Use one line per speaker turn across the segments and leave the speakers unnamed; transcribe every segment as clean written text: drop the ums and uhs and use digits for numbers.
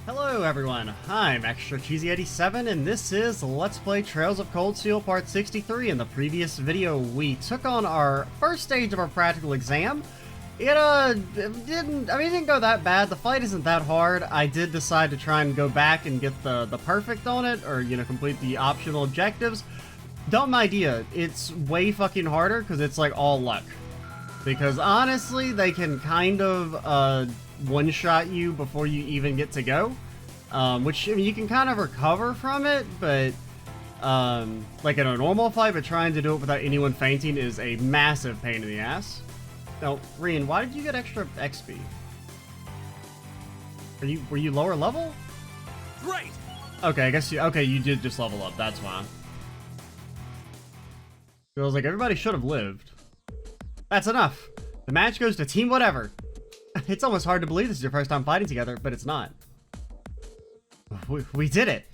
Hello everyone, I'm Extra Cheesy 87 and this is Let's Play Trails of Cold Steel Part 63. In the previous video, we took on our first stage of our practical exam. It didn't go that bad. The fight isn't that hard. I did decide to try and go back and get the perfect on it, or complete the optional objectives. Dumb idea. It's way fucking harder because it's like all luck. Because honestly, they can kind of one-shot you before you even get to go, which, I mean, you can kind of recover from it, but like in a normal fight, but trying to do it without anyone fainting is a massive pain in the ass. Now, Reen, why did you get extra XP? Were you lower level?
Great.
Okay, I guess you did just level up. That's why. I was like, everybody should have lived. That's enough. The match goes to Team Whatever. It's almost hard to believe this is your first time fighting together, but it's not. We did it.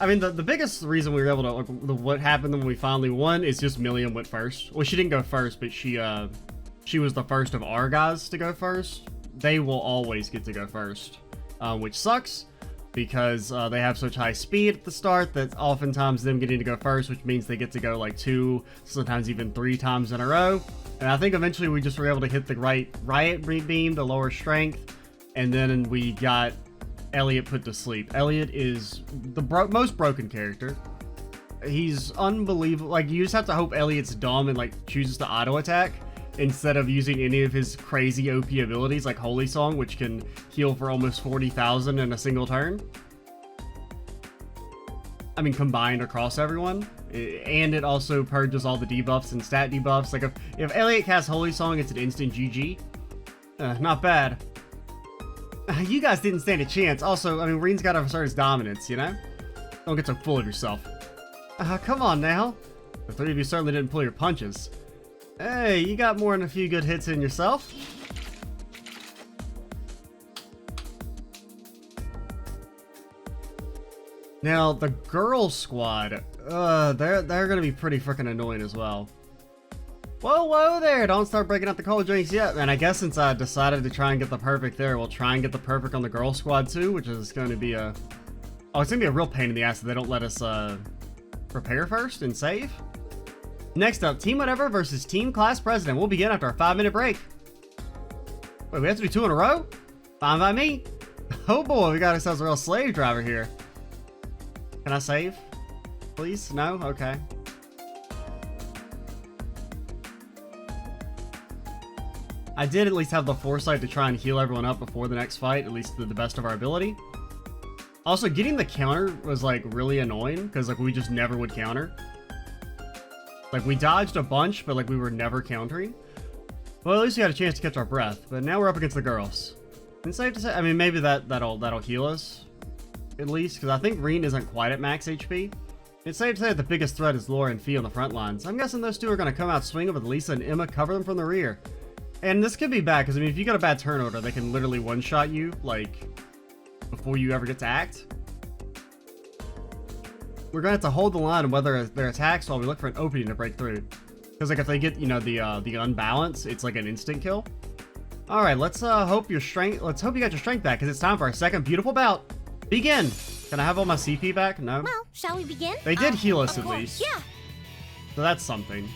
I mean, the biggest reason we were able to, like, what happened when we finally won is just Milliam went first. Well, she didn't go first, but she was the first of our guys to go first. They will always get to go first, which sucks because they have such high speed at the start that oftentimes them getting to go first, which means they get to go like 2, sometimes even 3 times in a row. And I think eventually we just were able to hit the right riot beam to lower strength, and then we got Elliot put to sleep. Elliot is the most broken character. He's unbelievable. Like, you just have to hope Elliot's dumb and like chooses to auto attack instead of using any of his crazy OP abilities like Holy Song, which can heal for almost 40,000 in a single turn. I mean, combined across everyone. And it also purges all the debuffs and stat debuffs. Like, if Elliot casts Holy Song, it's an instant GG. Not bad. You guys didn't stand a chance. Also, I mean, Reen's got to assert his dominance, you know? Don't get so full of yourself. Come on now. The 3 of you certainly didn't pull your punches. Hey, you got more than a few good hits in yourself. Now, the girl squad, they're gonna be pretty freaking annoying as well. Whoa there, don't start breaking out the cold drinks yet. And I guess since I decided to try and get the perfect there, we'll try and get the perfect on the girl squad too, which is going to be it's gonna be a real pain in the ass if they don't let us, prepare first and save. Next up, Team Whatever versus Team Class President. We'll begin after a 5-minute break. Wait, we have to do 2 in a row? Fine by me. Oh boy, we got ourselves a real slave driver here. Can I save? Please? No? Okay. I did at least have the foresight to try and heal everyone up before the next fight, at least to the best of our ability. Also, getting the counter was like really annoying, because like we just never would counter. Like, we dodged a bunch, but like we were never countering. Well, at least we had a chance to catch our breath, but now we're up against the girls. And safe to say, I mean, maybe that'll heal us. At least, because I think Reen isn't quite at max HP. It's safe to say that the biggest threat is Laura and Fee on the front lines. I'm guessing those two are going to come out swinging with Lisa and Emma cover them from the rear. And this could be bad, because I mean, if you got a bad turn order, they can literally one-shot you, like, before you ever get to act. We're going to have to hold the line on whether their attacks while we look for an opening to break through. Because like if they get, the unbalance, it's like an instant kill. Alright, let's hope you got your strength back, because it's time for our second beautiful bout. Begin! Can I have all my CP back? No?
Well, shall we begin?
They did heal us at least.
Yeah.
So that's something.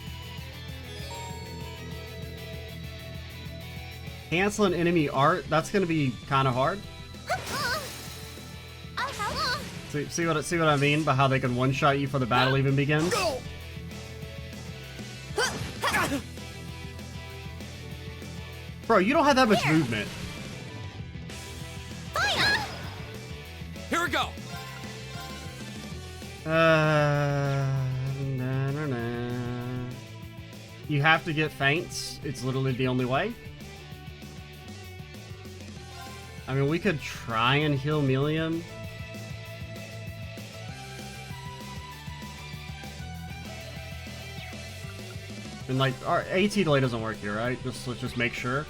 Canceling enemy art, that's gonna be kind of hard. See what I mean by how they can one-shot you before the battle even begins? Bro, you don't have that much movement.
Here we go.
You have to get feints. It's literally the only way. I mean, we could try and heal Milliam. And like, our AT delay doesn't work here, right? Let's just make sure.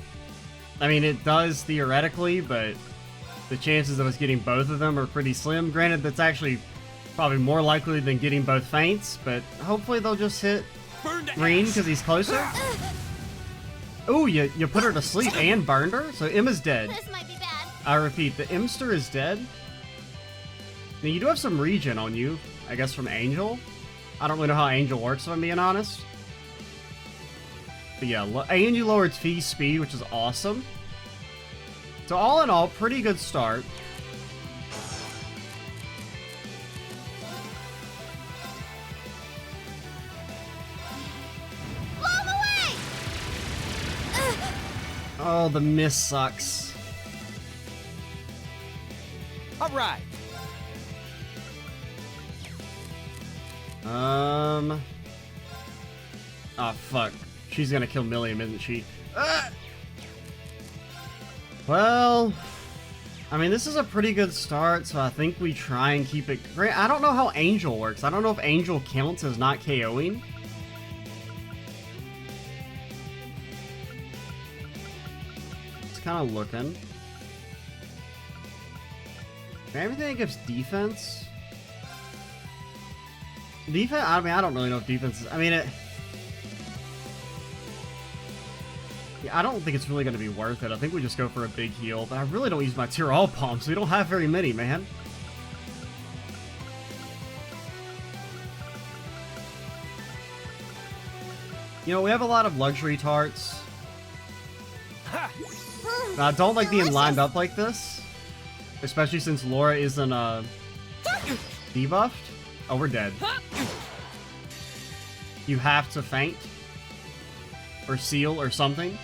I mean, it does theoretically, but the chances of us getting both of them are pretty slim. Granted, that's actually probably more likely than getting both feints, but hopefully they'll just hit Reen because he's closer. Ooh, you put her to sleep and burned her? So Emma's dead.
This might be bad.
I repeat, the Imster is dead. Now, you do have some regen on you, I guess, from Angel. I don't really know how Angel works, if I'm being honest. But yeah, and you lowered Fee speed, which is awesome. So all in all, pretty good start. Oh, the miss sucks.
All right.
Oh, fuck. She's gonna kill Milliam, isn't she? Well, I mean, this is a pretty good start, so I think we try and keep it... I don't know how Angel works. I don't know if Angel counts as not KOing. Kind of looking. Everything gives defense. Defense? I mean, I don't really know if defense is... I mean, it... Yeah, I don't think it's really going to be worth it. I think we just go for a big heal, but I really don't use my Tyrell Palms. We don't have very many, man. You know, we have a lot of luxury tarts. I don't like being lined up like this, especially since Laura isn't debuffed. Oh, we're dead. You have to feint or seal or something.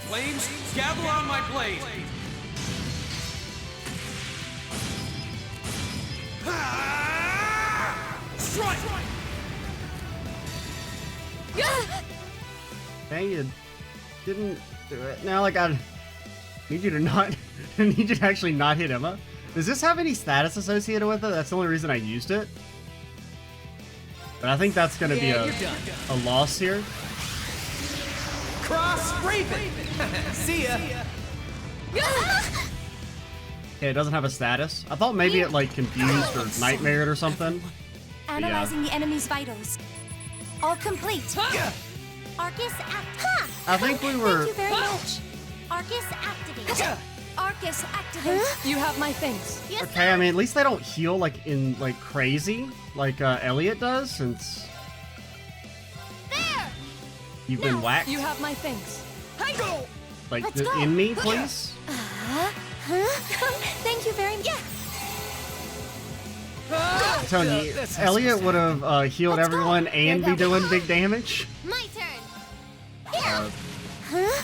Flames, gather on my blade. Strike!
Dang, you didn't do it. Now, like, I need you to not... I need you to actually not hit Emma. Does this have any status associated with it? That's the only reason I used it. But I think that's going to be a loss here.
Cross Raven! See ya!
Okay, it doesn't have a status. I thought maybe it, like, confused or nightmared or something.
Analyzing the enemy's vitals. All complete. Arcus act.
I think we were...
Thank you very much. Arcus activate. Arcus activate. You have my things. Yes,
Okay, I mean, at least they don't heal, like, in, like, crazy, like, Elliot does, since...
there.
You've been whacked.
You have my things.
Like,
Let's go.
in me, please?
Thank you very much.
I'm telling you, Elliot would have healed
Let's go.
everyone and
There
be
you
doing
go.
big damage.
My turn.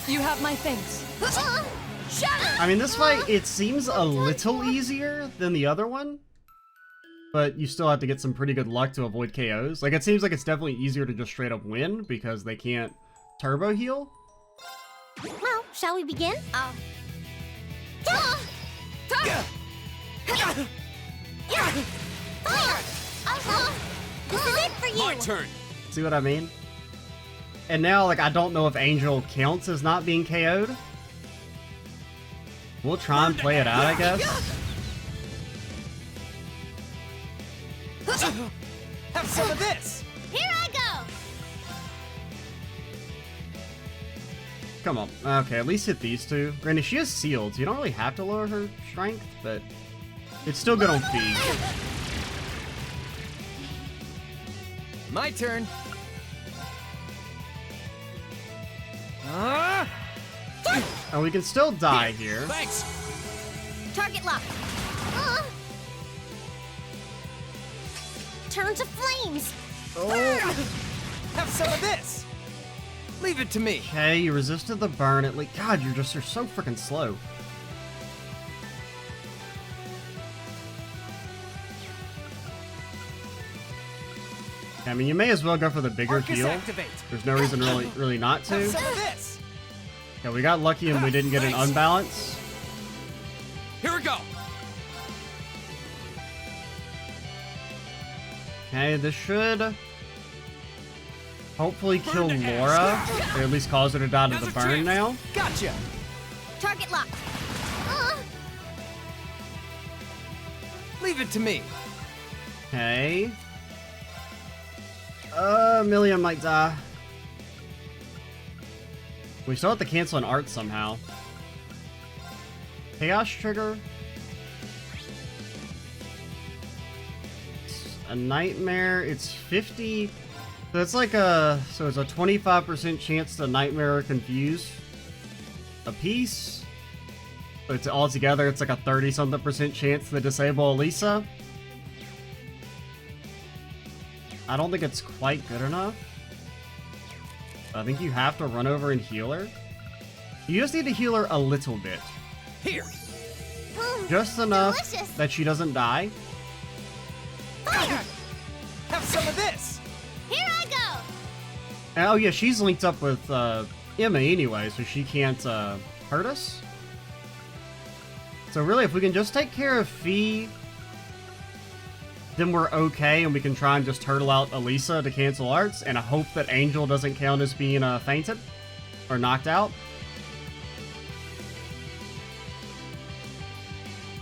You have my things.
I mean, this fight, it seems a little easier than the other one, but you still have to get some pretty good luck to avoid KOs. Like, it seems like it's definitely easier to just straight up win because they can't turbo heal.
Well, shall we begin? This is it for you.
My turn.
See what I mean? And now, like, I don't know if Angel counts as not being KO'd. We'll try and play it out, I guess.
Have some of this.
Here I go.
Come on. Okay, at least hit these two. Granted, she is sealed, so you don't really have to lower her strength, but it's still good on feed.
My turn.
And we can still die here.
Thanks.
Target lock. Turn to flames.
Oh.
Have some of this. Leave it to me.
Okay, you resisted the burn at least. God, you're so freaking slow. I mean, you may as well go for the bigger
Arcus
heal.
activate.
There's no reason really not
Have
to.
some of this.
Yeah, we got lucky and we didn't get an unbalance.
Here we go.
Okay, this should hopefully kill
Burn to
Laura, or at least cause her to die to
Now's
the
our
burn
chance.
now.
Gotcha.
Target lock.
Leave it to me.
Okay. Milliam might die. We still have to cancel an art somehow. Chaos trigger. A Nightmare, it's 50. So it's like a 25% chance to Nightmare or Confuse a piece. So it's altogether, it's like a 30-something% chance to disable Elisa. I don't think it's quite good enough. I think you have to run over and heal her. You just need to heal her a little bit.
Here.
Just enough
Delicious.
that she doesn't die.
Fire!
Have some of this.
Here I go!
And, oh yeah, she's linked up with Emma anyway, so she can't hurt us. So really, if we can just take care of Fee, then we're okay, and we can try and just turtle out Elisa to cancel arts, and I hope that Angel doesn't count as being fainted or knocked out.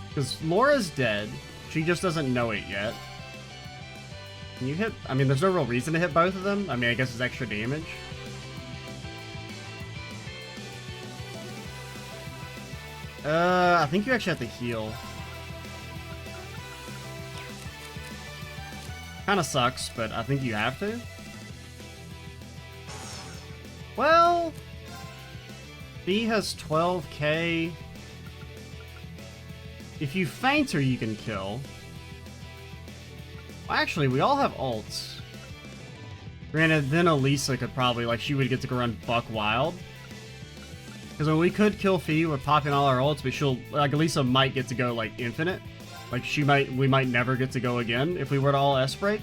Because Laura's dead. She just doesn't know it yet. Can you hit... I mean, there's no real reason to hit both of them. I mean, I guess it's extra damage. I think you actually have to heal. Kinda sucks, but I think you have to. Well... B has 12k. If you faint her, you can kill. Well, actually, we all have ults. Granted, then Elisa could probably, like, she would get to go run Buck Wild. Because when we could kill Fee with popping all our ults, but she'll, like, Elisa might get to go, like, infinite. Like, we might never get to go again if we were to all S-break.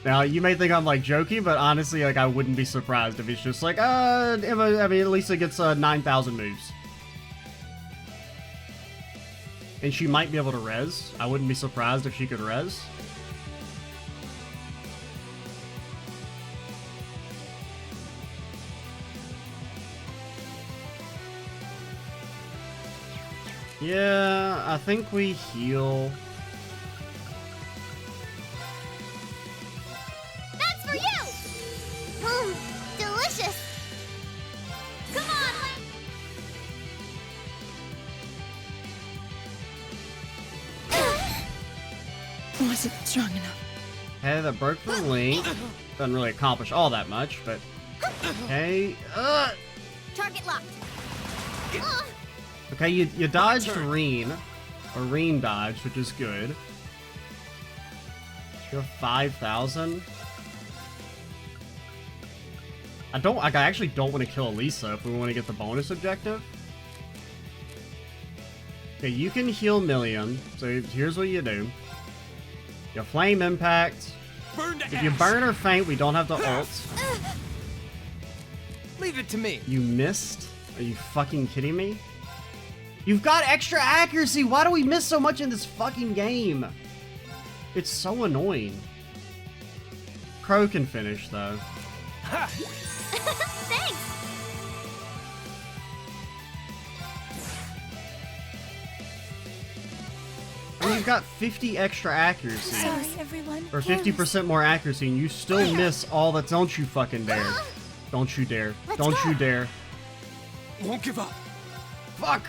Now, you may think I'm, like, joking, but honestly, like, I wouldn't be surprised if it's just like, Elisa gets 9,000 moves. And she might be able to res. I wouldn't be surprised if she could res. Yeah, I think we heal.
That's for you! Delicious! Come on!
Wasn't strong enough.
Okay, that broke the link. Doesn't really accomplish all that much, but... Okay,
Target locked.
Okay, you dodged Reen. Or Reen dodged, which is good. You have 5,000. I actually don't want to kill Elisa if we want to get the bonus objective. Okay, you can heal Million. So here's what you do. You Flame Impact.
Burn to
If you
ash.
burn or faint, we don't have to ult.
Leave it to me.
You missed? Are you fucking kidding me? You've got extra accuracy! Why do we miss so much in this fucking game? It's so annoying. Crow can finish, though.
Ha!
Thanks!
And you've got 50 extra accuracy.
Sorry, everyone.
Or 50% more accuracy, and you still miss all that. Don't you fucking dare. Don't you dare. Don't you dare.
Won't give up.
Fuck!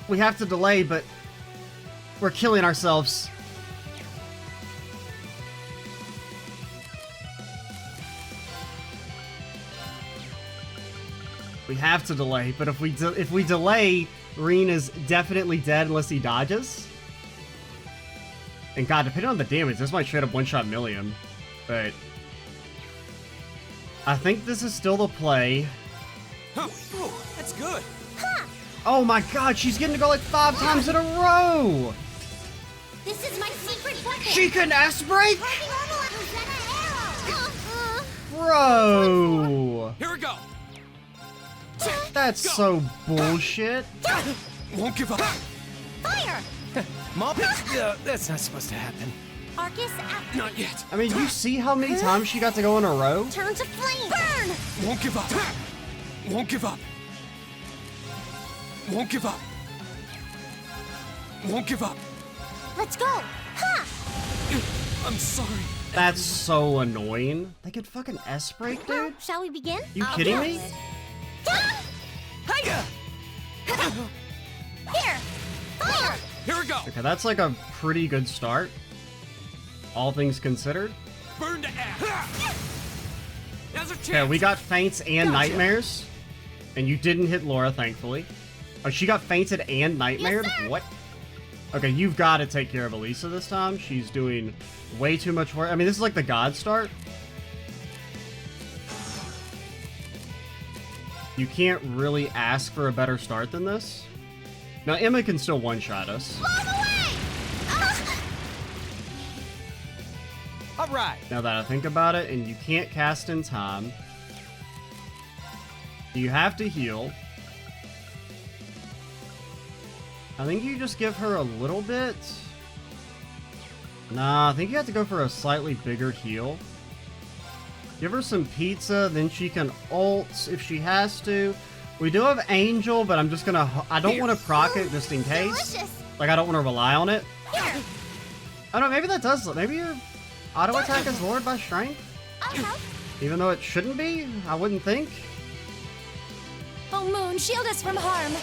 We have to delay, but we're killing ourselves. We have to delay, but if we delay, Reen is definitely dead unless he dodges. And god, depending on the damage, this might straight up one-shot Million. But I think this is still the play.
Huh. Ooh, that's good.
Oh my god, she's getting to go like 5 times in a row!
This is my secret weapon!
She can S-break?
Heavy armor arrow!
Bro!
Here we go.
That's so bullshit.
Won't give up.
Fire!
Mom, that's not supposed to happen.
Arcus activate.
Not yet.
I mean, you see how many times she got to go in a row?
Turn to flame! Burn!
Won't give up. Won't give up. Won't give up. Won't give up.
Let's go! Ha!
I'm sorry.
That's so annoying. They could fucking S-break, dude?
Shall we begin?
You kidding me?
Hiya!
Here! Fire!
Here we go.
Okay, that's like a pretty good start. all things considered.
Burn to ash. Now's a chance.
Okay, we got faints and nightmares. And you didn't hit Laura, thankfully. Oh, she got fainted and nightmared?
Yes, sir.
What? Okay, you've got to take care of Elisa this time. She's doing way too much work. I mean, this is like the God start. You can't really ask for a better start than this. Now, Emma can still one-shot us.
All right.
Now that I think about it, and you can't cast in time. You have to heal. I think you just give her a little bit. Nah, I think you have to go for a slightly bigger heal. Give her some pizza, then she can ult if she has to. We do have Angel, but I'm just gonna... I don't want to proc it just in case.
Delicious.
Like, I don't want to rely on it.
Here,
I don't know, maybe that does... Maybe your auto attack is lowered by strength?
I'll help.
Even though it shouldn't be? I wouldn't think.
Oh, Moon, shield us from harm.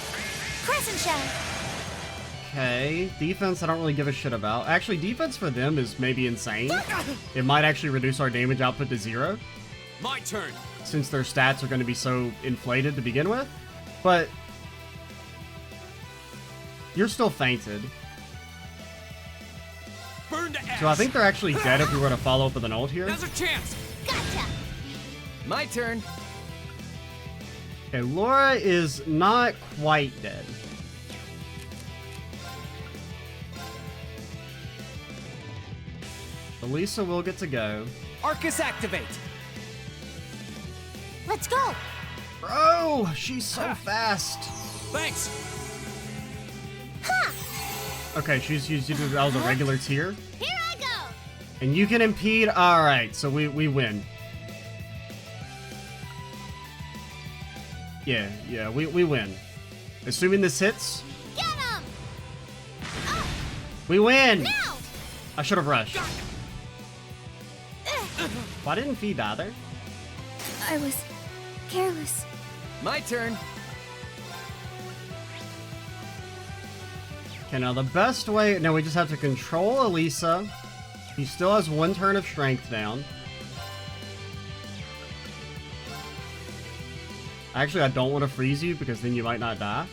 Crescent Shell.
Okay, defense I don't really give a shit about. Actually, defense for them is maybe insane. It might actually reduce our damage output to 0,
My turn.
since their stats are going to be so inflated to begin with. But you're still fainted.
Burn to ash.
So I think they're actually dead if we were to follow up with an ult here.
Now's a chance.
Gotcha.
My turn.
Okay, Laura is not quite dead. Elisa will get to go.
Arcus activate.
Let's go.
Bro, she's so fast.
Thanks.
Okay, that was a regular tier.
Here I go.
And you can impede. Alright, so we win. Yeah, we win. Assuming this hits,
Get him.
we win!
Now.
I should have rushed. Why didn't Fee die there?
I was careless.
My turn.
Okay, now the best way... Now we just have to control Elisa. He still has 1 turn of strength down. Actually, I don't want to freeze you because then you might not die.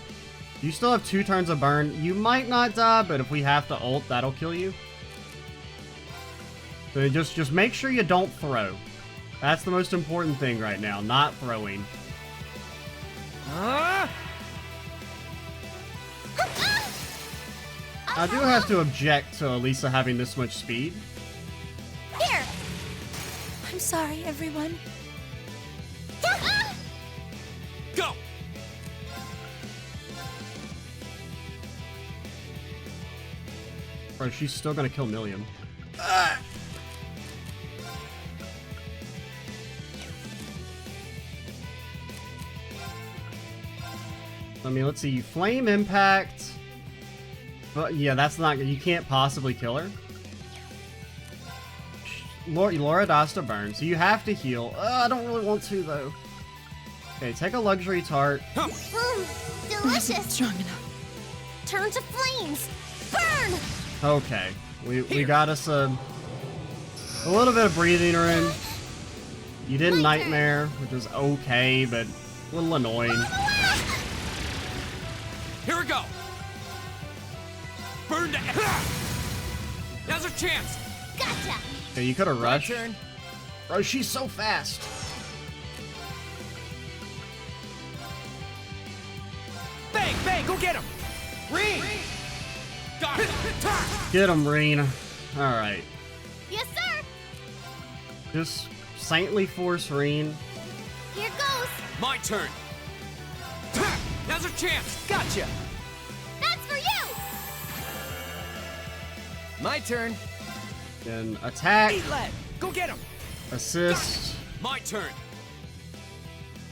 You still have 2 turns of burn. You might not die, but if we have to ult, that'll kill you. So just make sure you don't throw. That's the most important thing right now, not throwing. I do have to object to Elisa having this much speed.
Here.
I'm sorry, everyone.
Go.
Bro, she's still gonna kill Milliam. I mean, let's see. Flame Impact. But yeah, that's not... You can't possibly kill her. Laura dies to burn, so you have to heal. I don't really want to, though. Okay, take a luxury tart.
Delicious.
Wasn't strong enough.
Turn to flames. Burn.
Okay, we got us a little bit of breathing room. You did
My
Nightmare, which is okay, but a little annoying.
Here we go. Burn to ash. Now's a chance.
Gotcha.
Okay, you could have
My
rushed.
turn.
Bro, she's so fast.
Bang, bang, go get him. Ring. Got it.
Get him, Reen. Alright.
Yes, sir.
Just saintly force Reen.
Here goes.
My turn. Now's a chance. Gotcha.
That's for you.
My turn.
Then attack,
Eat lead. Go get him.
assist,
My turn.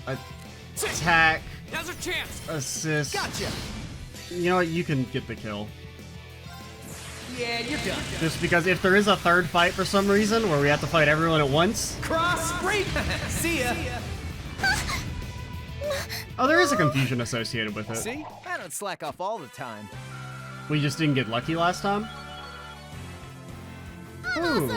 attack,
Now's a chance.
assist.
Gotcha.
You know what? You can get the kill.
Yeah, you're done.
Just because if there is a third fight for some reason where we have to fight everyone at once.
Cross break. See ya.
Oh, there is a confusion associated with it.
See? I don't slack off all the time.
We just didn't get lucky last time. Ooh.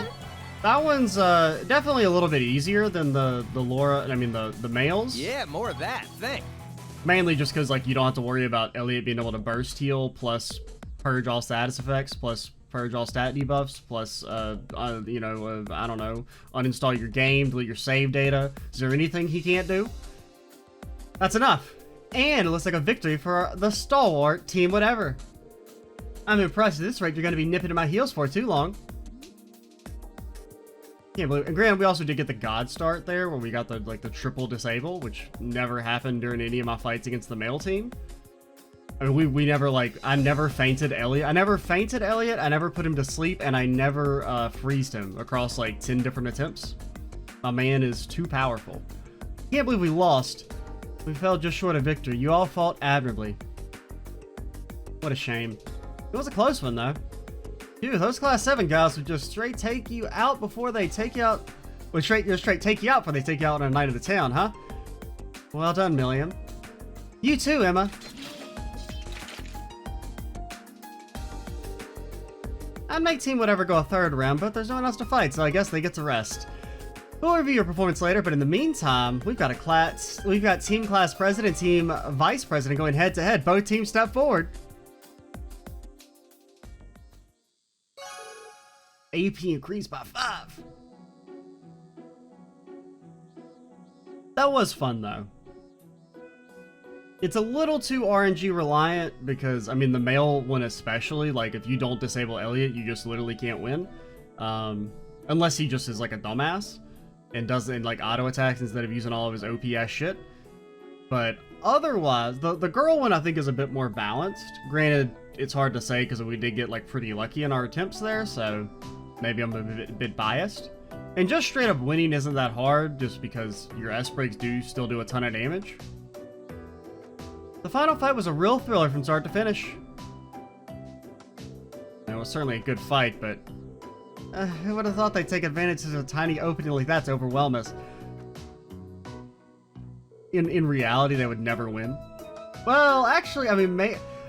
That one's definitely a little bit easier than the Laura, I mean the males.
Yeah, more of that. Thanks.
Mainly just because like you don't have to worry about Elliot being able to burst heal, plus purge all status effects, plus purge all stat debuffs, plus I don't know, uninstall your game, delete your save data. Is there anything he can't do? That's enough. And it looks like a victory for the stalwart Team Whatever. I'm impressed. At this rate, you're going to be nipping at my heels for too long. Can't believe. And granted, we also did get the God start there, where we got the triple disable, which never happened during any of my fights against the male team. I mean, we never I never fainted Elliot. I never put him to sleep, and I never freezed him across like 10 different attempts. My man is too powerful. Can't believe we lost. We fell just short of victory. You all fought admirably. What a shame. It was a close one though. Dude, those class 7 guys would just straight take you out before they take you out. Would straight take you out before they take you out on a night of the town, huh? Well done, Million. You too, Emma. I'd make Team Whatever go a 3rd round, but there's no one else to fight, so I guess they get to rest. We'll review your performance later, but in the meantime, we've got Team Class President, Team Vice President going head to head. Both teams step forward. AP increased by 5. That was fun though. It's a little too RNG reliant because, I mean, the male one especially, like if you don't disable Elliot, you just literally can't win. Unless he just is like a dumbass and doesn't like auto attacks instead of using all of his OPS shit. But otherwise, the girl one I think is a bit more balanced. Granted, it's hard to say because we did get like pretty lucky in our attempts there, so maybe I'm a bit biased. And just straight up winning isn't that hard just because your S-breaks do still do a ton of damage. The final fight was a real thriller from start to finish. It was certainly a good fight, but who would have thought they'd take advantage of a tiny opening like that to overwhelm us? In reality, they would never win. Well, actually, I mean,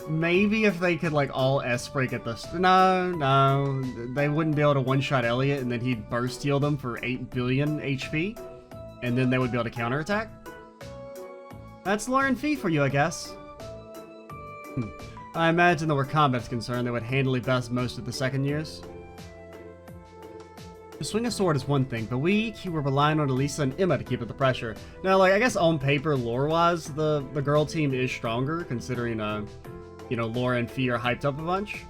maybe if they could like all S-break at this. No, they wouldn't be able to one-shot Elliot and then he'd burst heal them for 8 billion HP, and then they would be able to counterattack. That's Lauren Fee for you, I guess. I imagine that where combat's concerned, they would handily best most of the second years. To swing a sword is one thing, but we were relying on Elisa and Emma to keep up the pressure. Now, like, I guess on paper, lore-wise, the girl team is stronger, considering, you know, Laura and Fee are hyped up a bunch.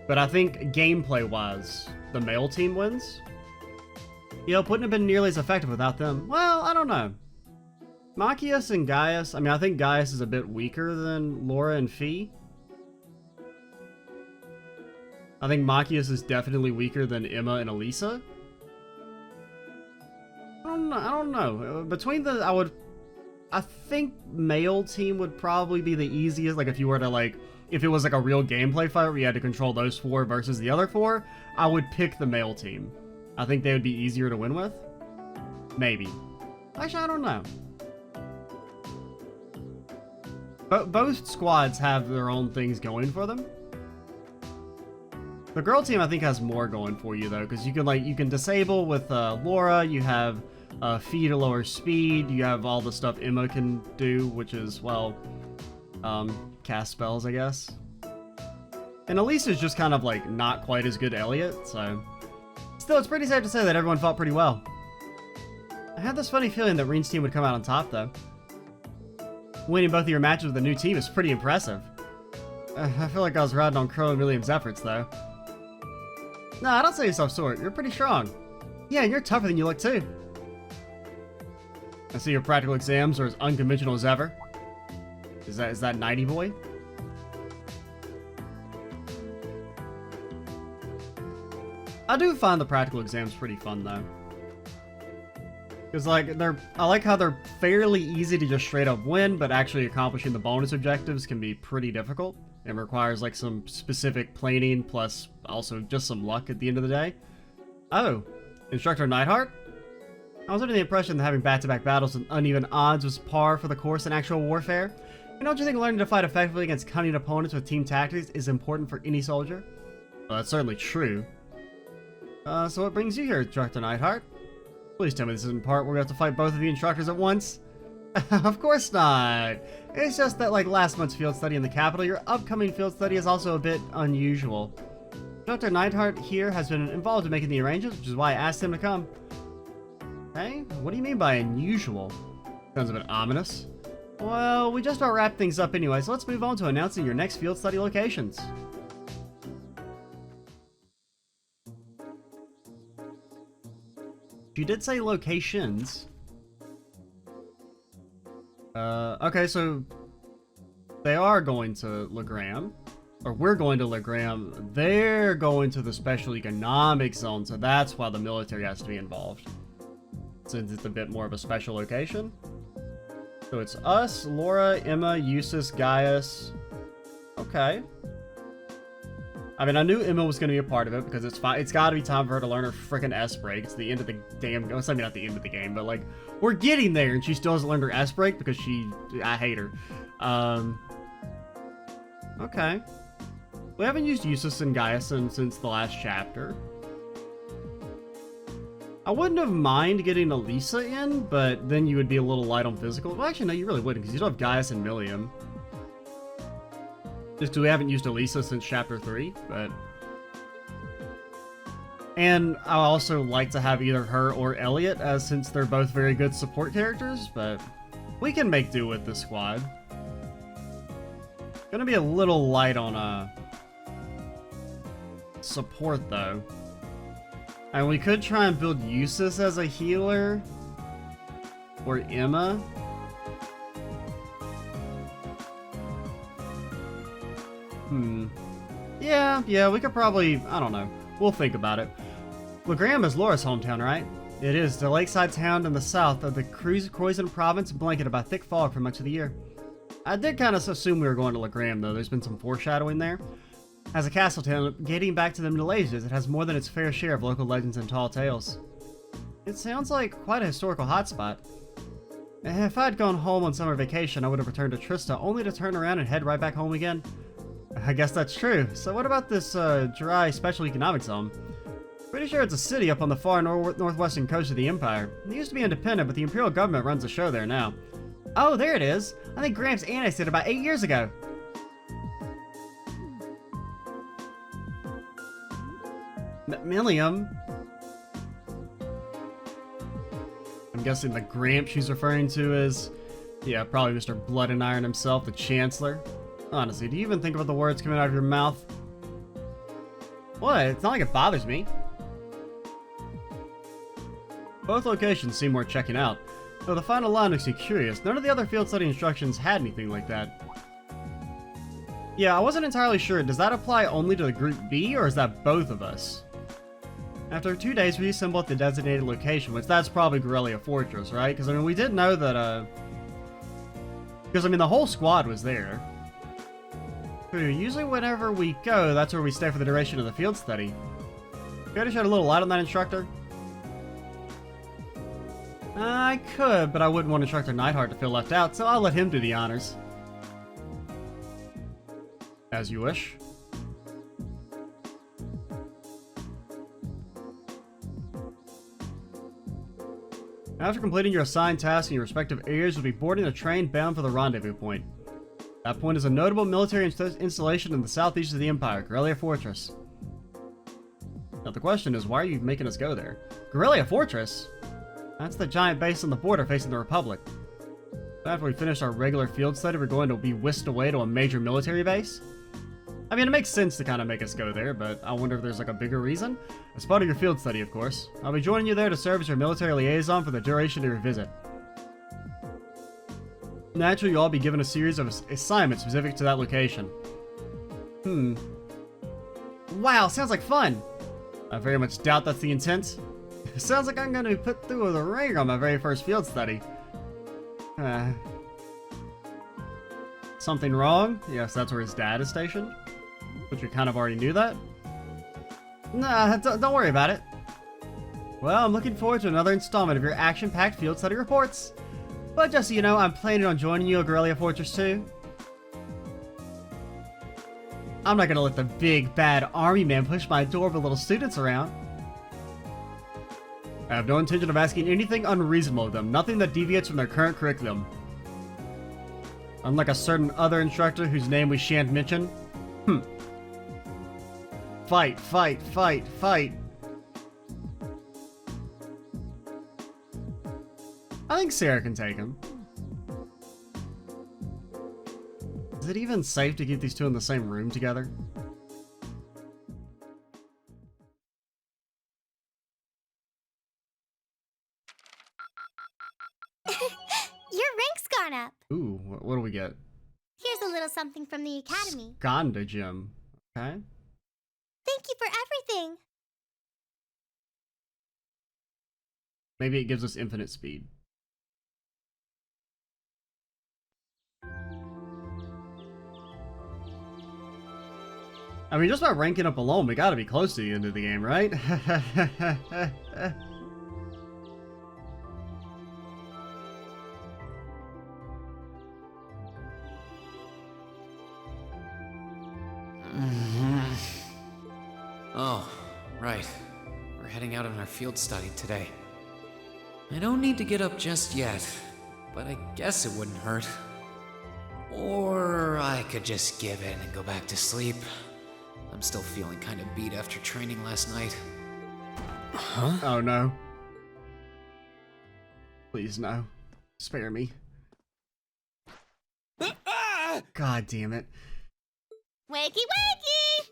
But I think gameplay-wise, the male team wins. You know, wouldn't have been nearly as effective without them. Well, I don't know. Machias and Gaius, I mean, I think Gaius is a bit weaker than Laura and Fee. I think Machias is definitely weaker than Emma and Elisa. I don't know. Between the, I think male team would probably be the easiest. Like if you were to like, if it was like a real gameplay fight where you had to control those 4 versus the other 4, I would pick the male team. I think they would be easier to win with. Maybe. Actually, I don't know. Both squads have their own things going for them. The girl team, I think, has more going for you though, because you can disable with Laura. You have Fee to lower speed. You have all the stuff Emma can do, which is, well, cast spells, I guess. And Elisa's just kind of like not quite as good Elliot, so still, it's pretty safe to say that everyone fought pretty well. I had this funny feeling that Reen's team would come out on top though. Winning both of your matches with a new team is pretty impressive. I feel like I was riding on Crow and William's efforts, though. Nah, don't sell yourself short. You're pretty strong. Yeah, and you're tougher than you look, too. I see your practical exams are as unconventional as ever. Is that Nighty Boy? I do find the practical exams pretty fun, though. Because, like, I like how they're fairly easy to just straight up win, but actually accomplishing the bonus objectives can be pretty difficult. It requires, like, some specific planning, plus also just some luck at the end of the day. Oh, Instructor Neidhart? I was under the impression that having back-to-back battles with uneven odds was par for the course in actual warfare. And don't you think learning to fight effectively against cunning opponents with team tactics is important for any soldier? Well, that's certainly true. So what brings you here, Instructor Neidhart? Please tell me this isn't part where we have to fight both of you instructors at once. Of course not. It's just that like last month's field study in the capital, your upcoming field study is also a bit unusual. Dr. Neidhart here has been involved in making the arrangements, which is why I asked him to come. Hey, what do you mean by unusual? Sounds a bit ominous. Well, we just about wrapped things up anyway, so let's move on to announcing your next field study locations. You did say locations. Okay, so they are going to Legram, or we're going to Legram. They're going to the Special Economic Zone, so that's why the military has to be involved, since it's a bit more of a special location. So it's us, Laura, Emma, Eustace, Gaius. Okay. I mean, I knew Emma was going to be a part of it because it's fine. It's got to be time for her to learn her freaking S break. It's the end of the damn. Well, I mean, not the end of the game, but like we're getting there, and she still hasn't learned her S break because I hate her. Okay. We haven't used Eustace and Gaius since the last chapter. I wouldn't have mind getting Elisa in, but then you would be a little light on physical. Well, actually, no, you really wouldn't because you don't have Gaius and Millium. Just we haven't used Elisa since chapter 3, but... And I also like to have either her or Elliot, as since they're both very good support characters, but we can make do with this squad. Gonna be a little light on support though. And we could try and build Eustace as a healer, or Emma. Yeah, we could probably, I don't know. We'll think about it. Legram is Laura's hometown, right? It is, the lakeside town in the south of the Croizon province, blanketed by thick fog for much of the year. I did kind of assume we were going to Legram, though. There's been some foreshadowing there. As a castle town, dating back to the Middle Ages, it has more than its fair share of local legends and tall tales. It sounds like quite a historical hotspot. If I'd gone home on summer vacation, I would have returned to Trista, only to turn around and head right back home again. I guess that's true. So what about this dry special economic zone? Pretty sure it's a city up on the far northwestern coast of the Empire. It used to be independent, but the Imperial government runs the show there now. Oh, there it is. I think Gramps annexed it about 8 years ago. Millium? I'm guessing the Gramps she's referring to is... Yeah, probably Mr. Blood and Iron himself, the Chancellor. Honestly, do you even think about the words coming out of your mouth? What? It's not like it bothers me. Both locations seem worth checking out. Though the final line makes me curious, none of the other field study instructions had anything like that. Yeah, I wasn't entirely sure. Does that apply only to the Group B, or is that both of us? After 2 days, we assemble at the designated location, which that's probably Corellia Fortress, right? Because, I mean, we did know that, because, I mean, the whole squad was there. Usually whenever we go, that's where we stay for the duration of the field study. Care to shed a little light on that, Instructor? I could, but I wouldn't want Instructor Neidhart to feel left out, so I'll let him do the honors. As you wish. After completing your assigned tasks in your respective areas, you'll be boarding a train bound for the rendezvous point. That point is a notable military installation in the southeast of the Empire, Corellia Fortress. Now the question is, why are you making us go there? Corellia Fortress? That's the giant base on the border facing the Republic. After we finish our regular field study, we're going to be whisked away to a major military base? I mean, it makes sense to kind of make us go there, but I wonder if there's like a bigger reason? As part of your field study, of course. I'll be joining you there to serve as your military liaison for the duration of your visit. Naturally, you'll all be given a series of assignments specific to that location. Wow, sounds like fun! I very much doubt that's the intent. Sounds like I'm going to be put through the ringer on my very first field study. Something wrong? Yes, that's where his dad is stationed. But you kind of already knew that? Nah, don't worry about it. Well, I'm looking forward to another installment of your action-packed field study reports. But just so you know, I'm planning on joining you at Corellia Fortress too. I'm not gonna let the big, bad army man push my adorable little students around. I have no intention of asking anything unreasonable of them, nothing that deviates from their current curriculum. Unlike a certain other instructor whose name we shan't mention. Fight, fight, fight, fight. I think Sarah can take him. Is it even safe to keep these two in the same room together?
Your rank's gone up.
Ooh, what do we get?
Here's a little something from the academy.
Gonda Gym. Okay.
Thank you for everything.
Maybe it gives us infinite speed. I mean, just by ranking up alone, we gotta be close to the end of the game, right?
Oh, right. We're heading out on our field study today. I don't need to get up just yet, but I guess it wouldn't hurt. Or I could just give in and go back to sleep. I'm still feeling kind of beat after training last night.
Huh?
Oh no. Please no. Spare me. God damn it.
Wakey wakey!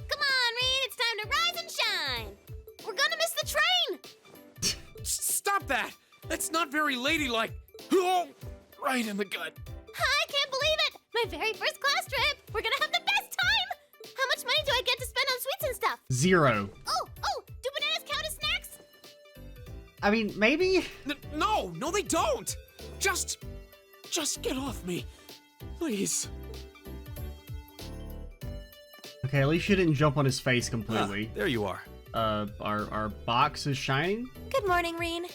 Come on, Reed, it's time to rise and shine! We're gonna miss the train!
Stop that! That's not very ladylike. Oh, right in the gut.
I can't believe it! My very first class trip! We're gonna have the best time! How much money do I get to spend on sweets and stuff?
0.
Oh, do bananas count as snacks?
I mean, maybe?
No, they don't! Just get off me. Please.
Okay, at least you didn't jump on his face completely.
There you are.
Our box is shining?
Good morning, Reen.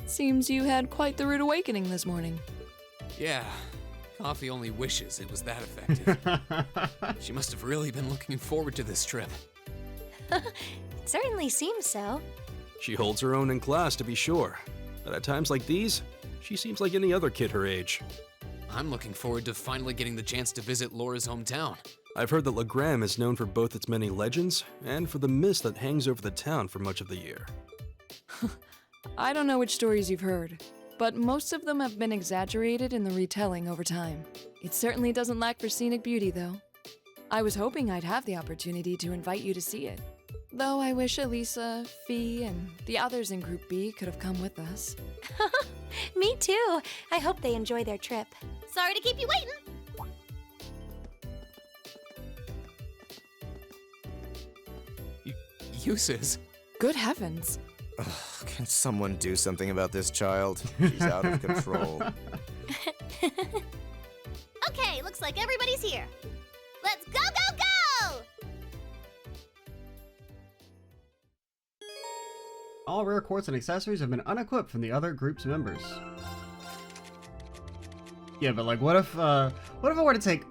Seems you had quite the rude awakening this morning.
Yeah, Coffee only wishes it was that effective. She must have really been looking forward to this trip.
It certainly seems so.
She holds her own in class, to be sure. But at times like these, she seems like any other kid her age.
I'm looking forward to finally getting the chance to visit Laura's hometown.
I've heard that Legram is known for both its many legends and for the mist that hangs over the town for much of the year.
I don't know which stories you've heard, but most of them have been exaggerated in the retelling over time. It certainly doesn't lack for scenic beauty, though. I was hoping I'd have the opportunity to invite you to see it. Though I wish Elisa, Fee, and the others in Group B could have come with us.
Me too. I hope they enjoy their trip. Sorry to keep you waiting.
Uses?
Good heavens.
Ugh, can someone do something about this child? She's out of control.
Okay, looks like everybody's here. Let's go, go, go!
All rare quartz and accessories have been unequipped from the other group's members. Yeah, but like, what if I were to take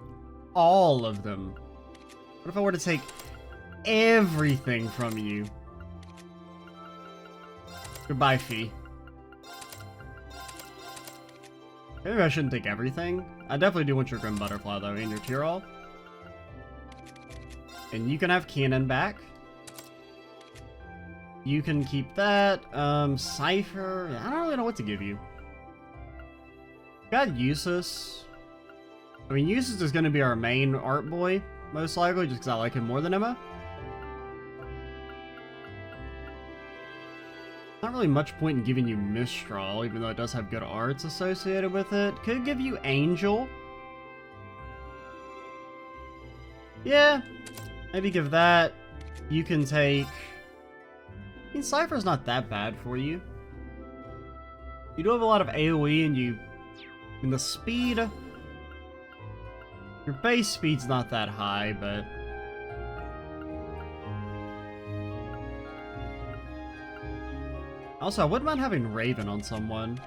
all of them? What if I were to take everything from you? Goodbye, Fee. Maybe I shouldn't take everything. I definitely do want your Grim Butterfly, though, and your Tyrol. And you can have Cannon back. You can keep that. Cypher. I don't really know what to give you. Got Usus. I mean, Usus is going to be our main art boy, most likely, just because I like him more than Emma. Not really much point in giving you Mistral, even though it does have good arts associated with it. Could give you Angel. Yeah, maybe give that. You can take... I mean, Cypher's not that bad for you. You do have a lot of AoE, and you... I mean, the speed... Your base speed's not that high, but... Also, I wouldn't mind having Raven on someone.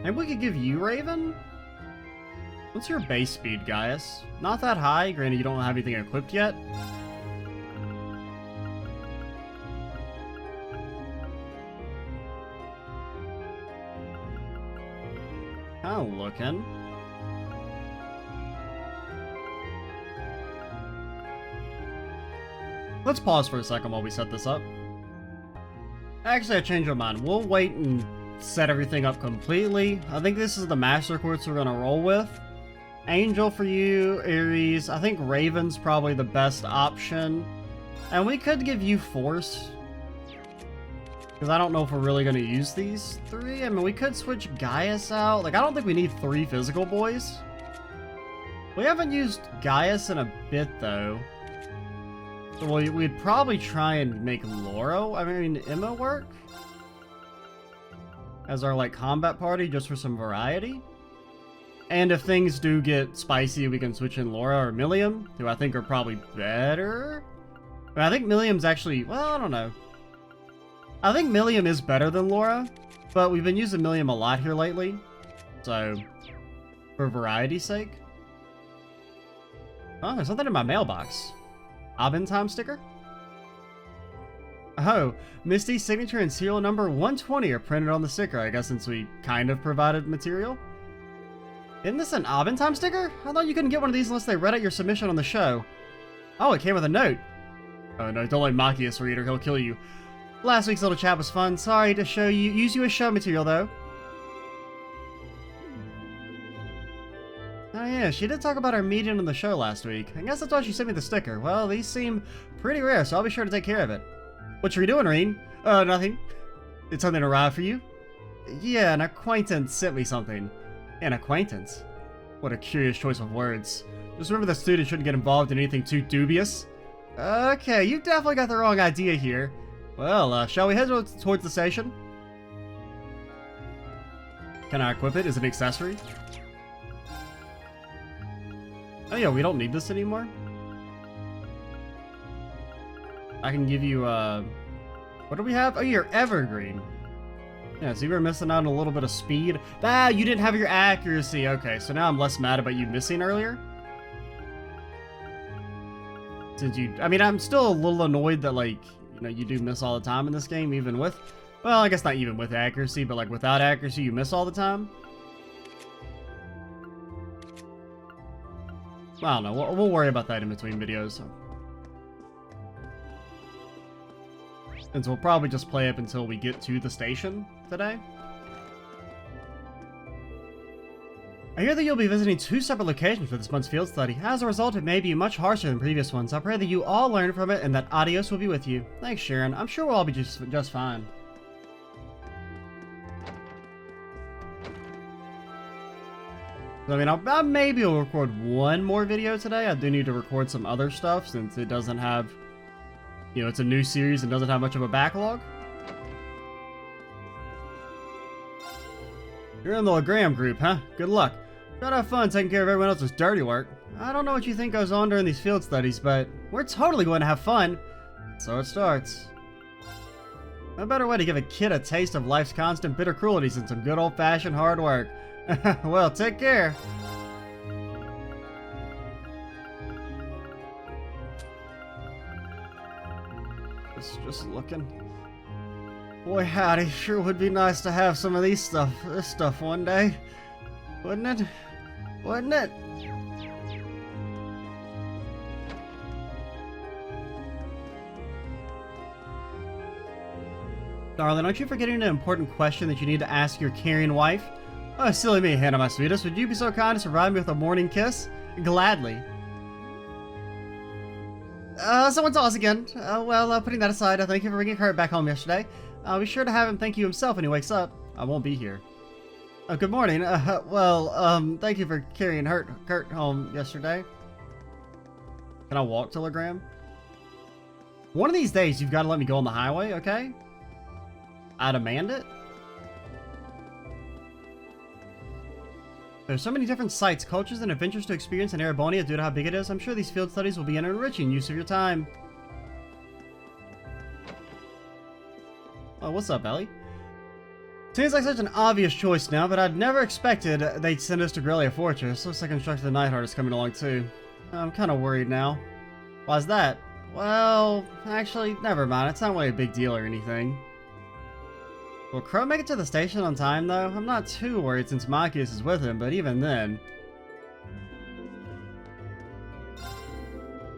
Maybe we could give you Raven? What's your base speed, Gaius? Not that high, granted you don't have anything equipped yet. looking. Let's pause for a second while we set this up. Actually, I changed my mind. We'll wait and set everything up completely. I think this is the master course we're gonna roll with. Angel for you, Ares. I think Raven's probably the best option. And we could give you Force. Because I don't know if we're really gonna use these three. I mean, we could switch Gaius out. Like, I don't think we need 3 physical boys. We haven't used Gaius in a bit, though. So we'd probably try and make Emma work as our like combat party just for some variety. And if things do get spicy, we can switch in Laura or Millium, who I think are probably better. I think Millium's actually, well, I don't know. I think Millium is better than Laura, but we've been using Millium a lot here lately. So, for variety's sake. Oh, there's something in my mailbox. Abentime sticker? Oh, Misty's signature and serial number 120 are printed on the sticker, I guess, since we kind of provided material. Isn't this an Abentime sticker? I thought you couldn't get one of these unless they read out your submission on the show. Oh, it came with a note. Oh no, don't let Machias read or he'll kill you. Last week's little chat was fun. Sorry to use you as show material, though. Oh yeah, she did talk about our meeting on the show last week. I guess that's why she sent me the sticker. Well, these seem pretty rare, so I'll be sure to take care of it. What you doing, Reen? Nothing. Did something arrive for you? Yeah, an acquaintance sent me something. An acquaintance? What a curious choice of words. Just remember the student shouldn't get involved in anything too dubious. Okay, you definitely got the wrong idea here. Well, shall we head towards the station? Can I equip it as an accessory? Oh yeah, we don't need this anymore. I can give you, what do we have? Oh, you're Evergreen. Yeah, so you were missing out on a little bit of speed. Ah, you didn't have your accuracy. Okay, so now I'm less mad about you missing earlier. Since I'm still a little annoyed that, like, you know, you do miss all the time in this game, even with, well, I guess not even with accuracy, but like without accuracy, you miss all the time. I don't know, we'll worry about that in between videos. So. And so we'll probably just play up until we get to the station today. I hear that you'll be visiting 2 separate locations for this month's field study. As a result, it may be much harsher than previous ones. I pray that you all learn from it and that Adios will be with you. Thanks, Sharon. I'm sure we'll all be just fine. So, I mean, I maybe will record one more video today. I do need to record some other stuff since it doesn't have, you know, it's a new series and doesn't have much of a backlog. You're in the Legram group, huh? Good luck. Try to have fun taking care of everyone else's dirty work. I don't know what you think goes on during these field studies, but we're totally going to have fun. So it starts. No better way to give a kid a taste of life's constant bitter cruelties than some good old-fashioned hard work. Well, take care. Just looking. Boy, howdy, sure would be nice to have some of this stuff one day. Wouldn't it? Wouldn't it? Darling, aren't you forgetting an important question that you need to ask your caring wife? Oh, silly me, Hannah, my sweetest. Would you be so kind as to provide me with a morning kiss? Gladly. Someone's lost again. Putting that aside, thank you for bringing Kurt back home yesterday. I'll be sure to have him thank you himself when he wakes up. I won't be here. Good morning. Thank you for carrying Kurt home yesterday. Can I walk to Legram? One of these days, you've got to let me go on the highway, okay? I demand it. There's so many different sights, cultures, and adventures to experience in Erebonia due to how big it is. I'm sure these field studies will be an enriching use of your time. Oh, what's up, Ellie? Seems like such an obvious choice now, but I'd never expected they'd send us to Grelia Fortress. Looks like Instructor the Nightheart is coming along too. I'm kind of worried now. Why's that? Well, actually, never mind. It's not really a big deal or anything. Will Crow make it to the station on time, though? I'm not too worried since Machias is with him, but even then...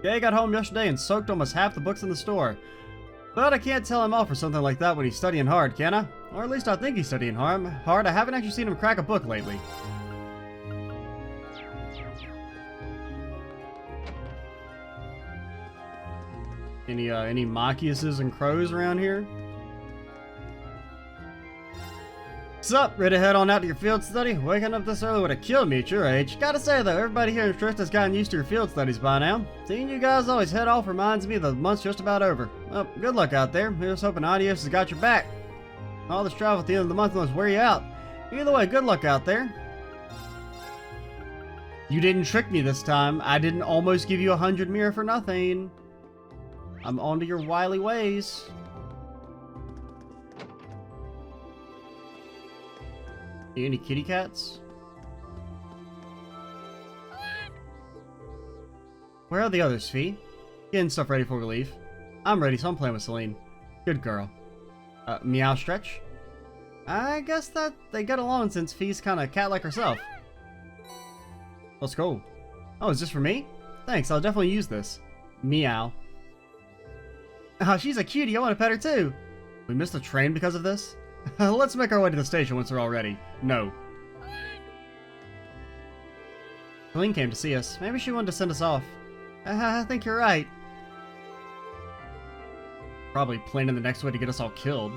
Gay got home yesterday and soaked almost half the books in the store. But I can't tell him off for something like that when he's studying hard, can I? Or at least I think he's studying hard. I haven't actually seen him crack a book lately. Any Machiases and Crows around here? Sup? Ready to head on out to your field study? Waking up this early would have killed me at your age. Gotta say though, everybody here in Trift has gotten used to your field studies by now. Seeing you guys always head off reminds me the month's just about over. Well, good luck out there. Here's hoping Adios has got your back. All this travel at the end of the month must wear you out. Either way, good luck out there. You didn't trick me this time. I didn't almost give you 100 mirror for nothing. I'm onto your wily ways. Any kitty cats? Where are the others, Fee? Getting stuff ready for we leave. I'm ready, so I'm playing with Celine. Good girl. Meow Stretch? I guess that they get along since Fee's kinda cat-like herself. Let's go. Oh, is this for me? Thanks, I'll definitely use this. Meow. Oh, she's a cutie, I want to pet her too. We missed the train because of this? Let's make our way to the station once we're all ready. No. Celine came to see us. Maybe she wanted to send us off. I think you're right. Probably planning the next way to get us all killed.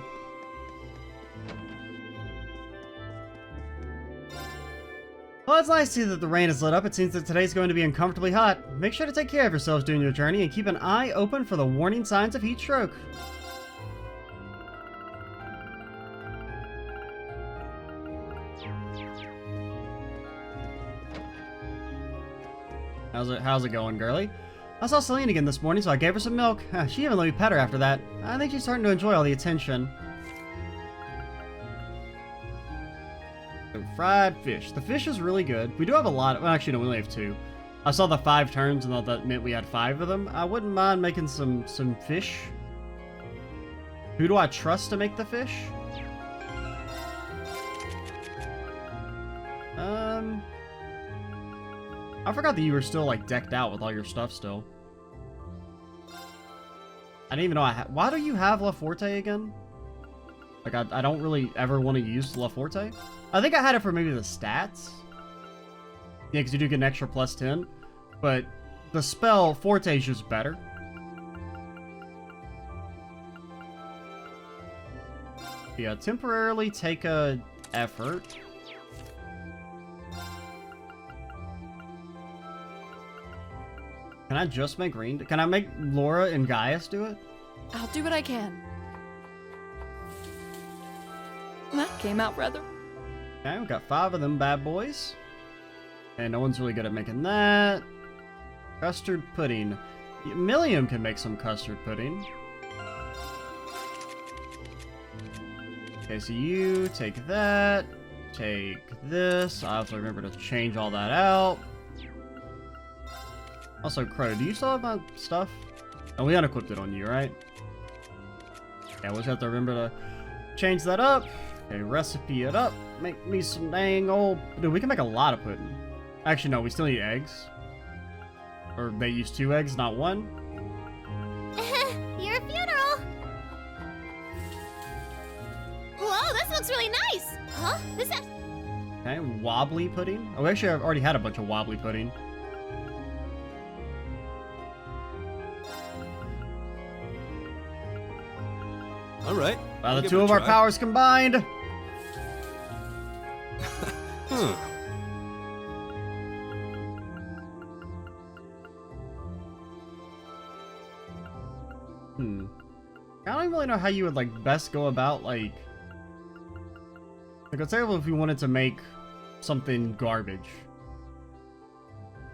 Well, it's nice to see that the rain is lit up. It seems that today's going to be uncomfortably hot. Make sure to take care of yourselves during your journey and keep an eye open for the warning signs of heat stroke. How's it going, girlie? I saw Celine again this morning, so I gave her some milk. She even let me pet her after that. I think she's starting to enjoy all the attention. So, fried fish. The fish is really good. We do have a lot. Well, actually, no, we only have 2. I saw the 5 turns, and thought that meant we had 5 of them. I wouldn't mind making some fish. Who do I trust to make the fish? I forgot that you were still, like, decked out with all your stuff still. I didn't even know why do you have La Forte again? Like, I don't really ever want to use La Forte. I think I had it for maybe the stats. Yeah, because you do get an extra plus 10. But the spell Forte is just better. Yeah, temporarily take a effort. Can I just make Green? Can I make Laura and Gaius do it?
I'll do what I can. That came out rather.
Okay, we've got 5 of them bad boys. And no one's really good at making that. Custard pudding. Milliam can make some custard pudding. Okay, so you take that. Take this. I also remember to change all that out. Also, Crow, do you still have my stuff? Oh, we unequipped it on you, right? Yeah, we'll just have to remember to change that up. Okay, recipe it up. Make me some dang old... Dude, we can make a lot of pudding. Actually, no, we still need eggs. Or they use 2 eggs, not 1.
Your funeral! Whoa, this looks really nice! Huh? This is...
Okay, wobbly pudding. Oh, actually, I've already had a bunch of wobbly pudding.
Alright.
By the 2 of our powers combined.
Huh.
I don't really know how you would, like, best go about, like... Like, let's say if we wanted to make something garbage.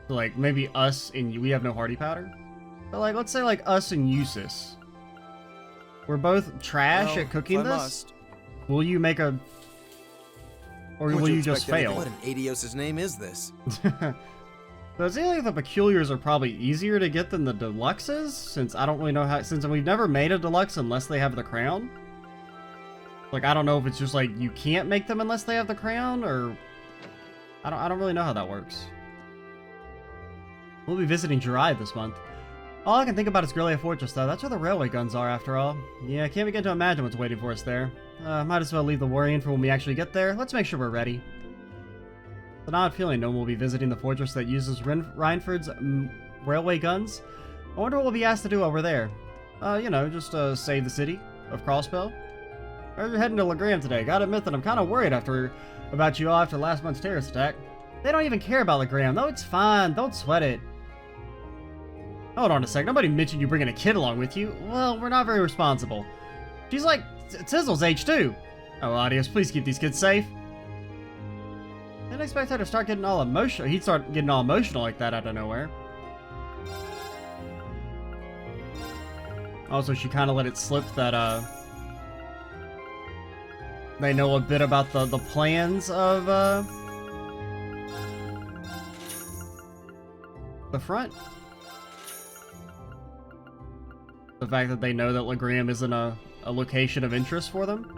So, like, maybe us and... We have no hardy powder. But, like, let's say, like, us and Eusis. We're both trash at cooking this. Will you make a... Or will you just fail?
What in Adios' name is this?
So it seems like the peculiars are probably easier to get than the deluxes, since I don't really know how... Since we've never made a deluxe unless they have the crown. Like, I don't know if it's just like you can't make them unless they have the crown, or I don't really know how that works. We'll be visiting Jirai this month. All I can think about is Grillia Fortress, though. That's where the railway guns are, after all. Yeah, I can't begin to imagine what's waiting for us there. Might as well leave the worrying for when we actually get there. Let's make sure we're ready. It's an odd feeling knowing we'll be visiting the fortress that uses Reinford's railway guns. I wonder what we'll be asked to do while we're there. You know, just save the city of Crossbell. We're heading to Legram today. Gotta admit that I'm kind of worried about you all after last month's terrorist attack. They don't even care about Legram. No, it's fine. Don't sweat it. Hold on a sec. Nobody mentioned you bringing a kid along with you. Well, we're not very responsible. She's like Tizzle's age too. Oh, Adios, please keep these kids safe. Didn't expect her to start getting all emotional. He'd start getting all emotional like that out of nowhere. Also, she kind of let it slip that they know a bit about the plans of the front. The fact that they know that Legram isn't a location of interest for them.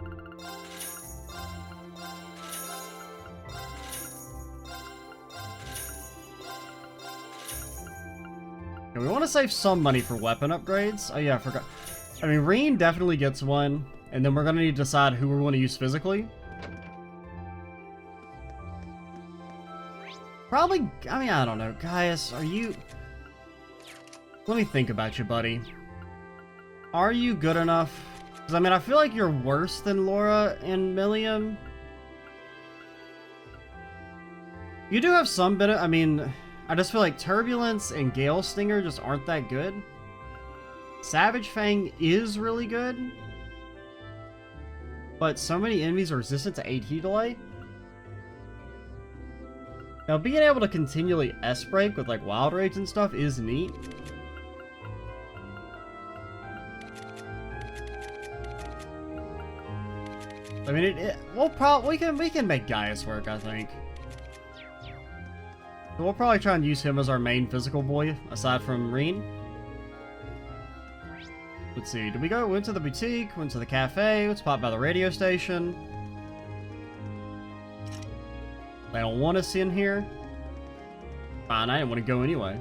And we want to save some money for weapon upgrades. Oh yeah, I forgot. I mean, Reen definitely gets one, and then we're going to need to decide who we want to use physically. Probably, I mean, I don't know. Gaius, are you... Let me think about you, buddy. Are you good enough? Because, I mean, I feel like you're worse than Laura and Milliam. You do have some benefit. I mean, I just feel like Turbulence and Gale Stinger just aren't that good. Savage Fang is really good. But so many enemies are resistant to 8 heat delay. Now, being able to continually S-break with, like, Wild Rage and stuff is neat. I mean, we can make Gaius work, I think. So we'll probably try and use him as our main physical boy, aside from Reen. Let's see, did we go? Went to the boutique, went to the cafe, let's pop by the radio station. They don't want us in here. Fine, I didn't want to go anyway.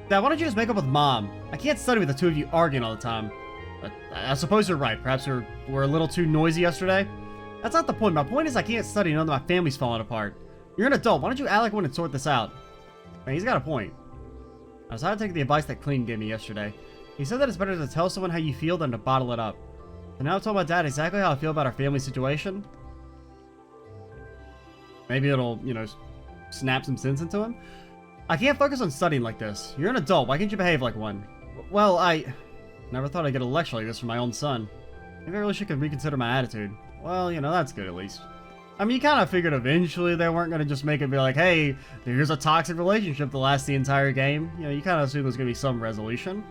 Dad, why don't you just make up with Mom? I can't study with the two of you arguing all the time. I suppose you're right. Perhaps we're a little too noisy yesterday. That's not the point. My point is I can't study now that my family's falling apart. You're an adult. Why don't you Alec want to sort this out? Man, he's got a point. I decided to take the advice that Clean gave me yesterday. He said that it's better to tell someone how you feel than to bottle it up. And now I've told my dad exactly how I feel about our family situation. Maybe it'll, you know, snap some sense into him. I can't focus on studying like this. You're an adult. Why can't you behave like one? Well, I never thought I'd get a lecture like this from my own son. Maybe I really should reconsider my attitude. Well, you know, that's good at least. I mean, you kind of figured eventually they weren't going to just make it be like, hey, here's a toxic relationship to last the entire game. You know, you kind of assume there's going to be some resolution.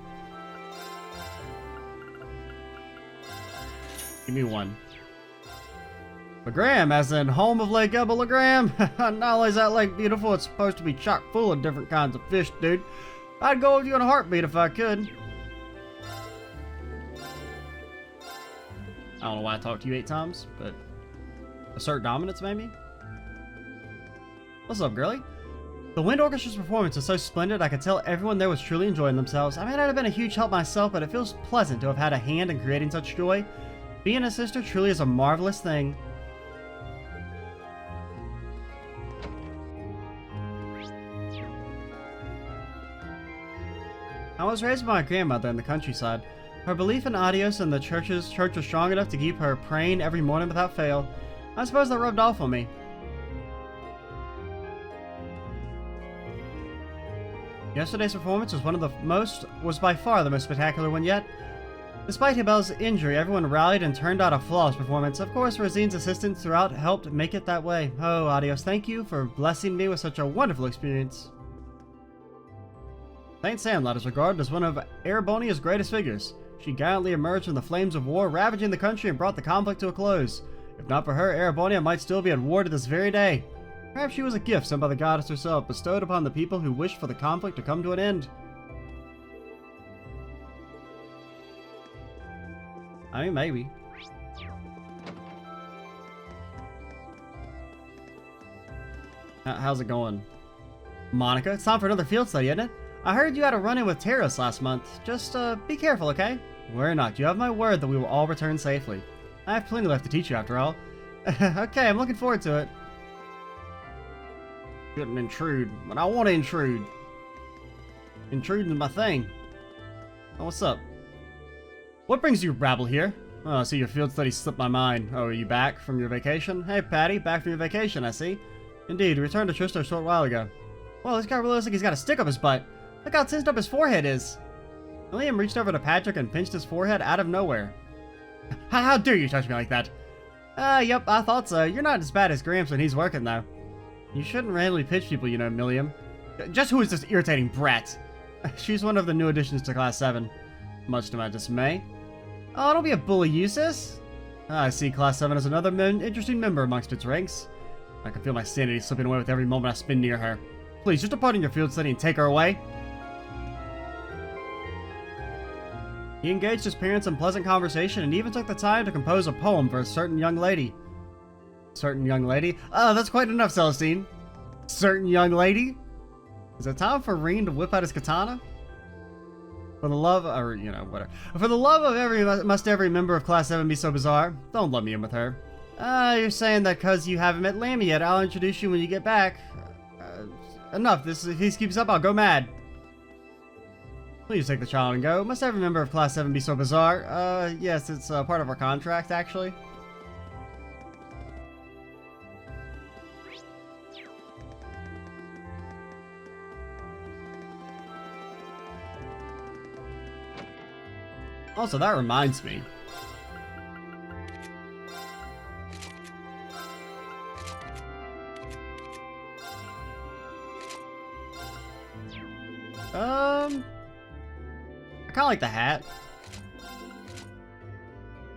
Give me one. Legram, as in home of Lake Ebba Legram. Not only is that lake beautiful, it's supposed to be chock full of different kinds of fish, dude. I'd go with you in a heartbeat if I could. I don't know why I talked to you 8 times, but assert dominance, maybe? What's up, girlie? The Wind Orchestra's performance was so splendid, I could tell everyone there was truly enjoying themselves. I may not have been a huge help myself, but it feels pleasant to have had a hand in creating such joy. Being a sister truly is a marvelous thing. I was raised by my grandmother in the countryside. Her belief in Adios and the church was strong enough to keep her praying every morning without fail. I suppose that rubbed off on me. Yesterday's performance was by far the most spectacular one yet. Despite Hibel's injury, everyone rallied and turned out a flawless performance. Of course, Rosine's assistance throughout helped make it that way. Oh, Adios, thank you for blessing me with such a wonderful experience. Saint Sandlot is regarded as one of Erebonia's greatest figures. She gallantly emerged from the flames of war, ravaging the country and brought the conflict to a close. If not for her, Erebonia might still be at war to this very day. Perhaps she was a gift sent by the goddess herself, bestowed upon the people who wished for the conflict to come to an end. I mean, maybe. How's it going? Monica, it's time for another field study, isn't it? I heard you had a run-in with Terrace last month. Just, be careful, okay? Worry not. You have my word that we will all return safely. I have plenty left to teach you, after all. Okay, I'm looking forward to it. Shouldn't intrude, but I want to intrude. Intruding my thing. Oh, what's up? What brings you rabble here? Oh, I see your field study slipped my mind. Oh, are you back from your vacation? Hey, Patty, back from your vacation, I see. Indeed, returned to Trista a short while ago. Well, this guy really looks like he's got a stick up his butt. Look how singed up his forehead is. Liam reached over to Patrick and pinched his forehead out of nowhere. How dare you touch me like that? Yep, I thought so. You're not as bad as Gramps when he's working, though. You shouldn't randomly pitch people, you know, Milliam. Just who is this irritating brat? She's one of the new additions to Class 7. Much to my dismay. Oh, don't be a bully, Eustace. I see Class 7 as another interesting member amongst its ranks. I can feel my sanity slipping away with every moment I spend near her. Please, just depart in your field study and take her away. He engaged his parents in pleasant conversation and even took the time to compose a poem for a certain young lady. Certain young lady? Oh, that's quite enough, Celestine. Certain young lady? Is it time for Reen to whip out his katana? For the love, or, you know, whatever. For the love of must every member of Class 7 be so bizarre? Don't let me in with her. You're saying that because you haven't met Lammy yet, I'll introduce you when you get back. Enough, if he keeps up, I'll go mad. Please take the child and go. Must every member of Class 7 be so bizarre? Yes, it's part of our contract, actually. Also, that reminds me. I kinda like the hat.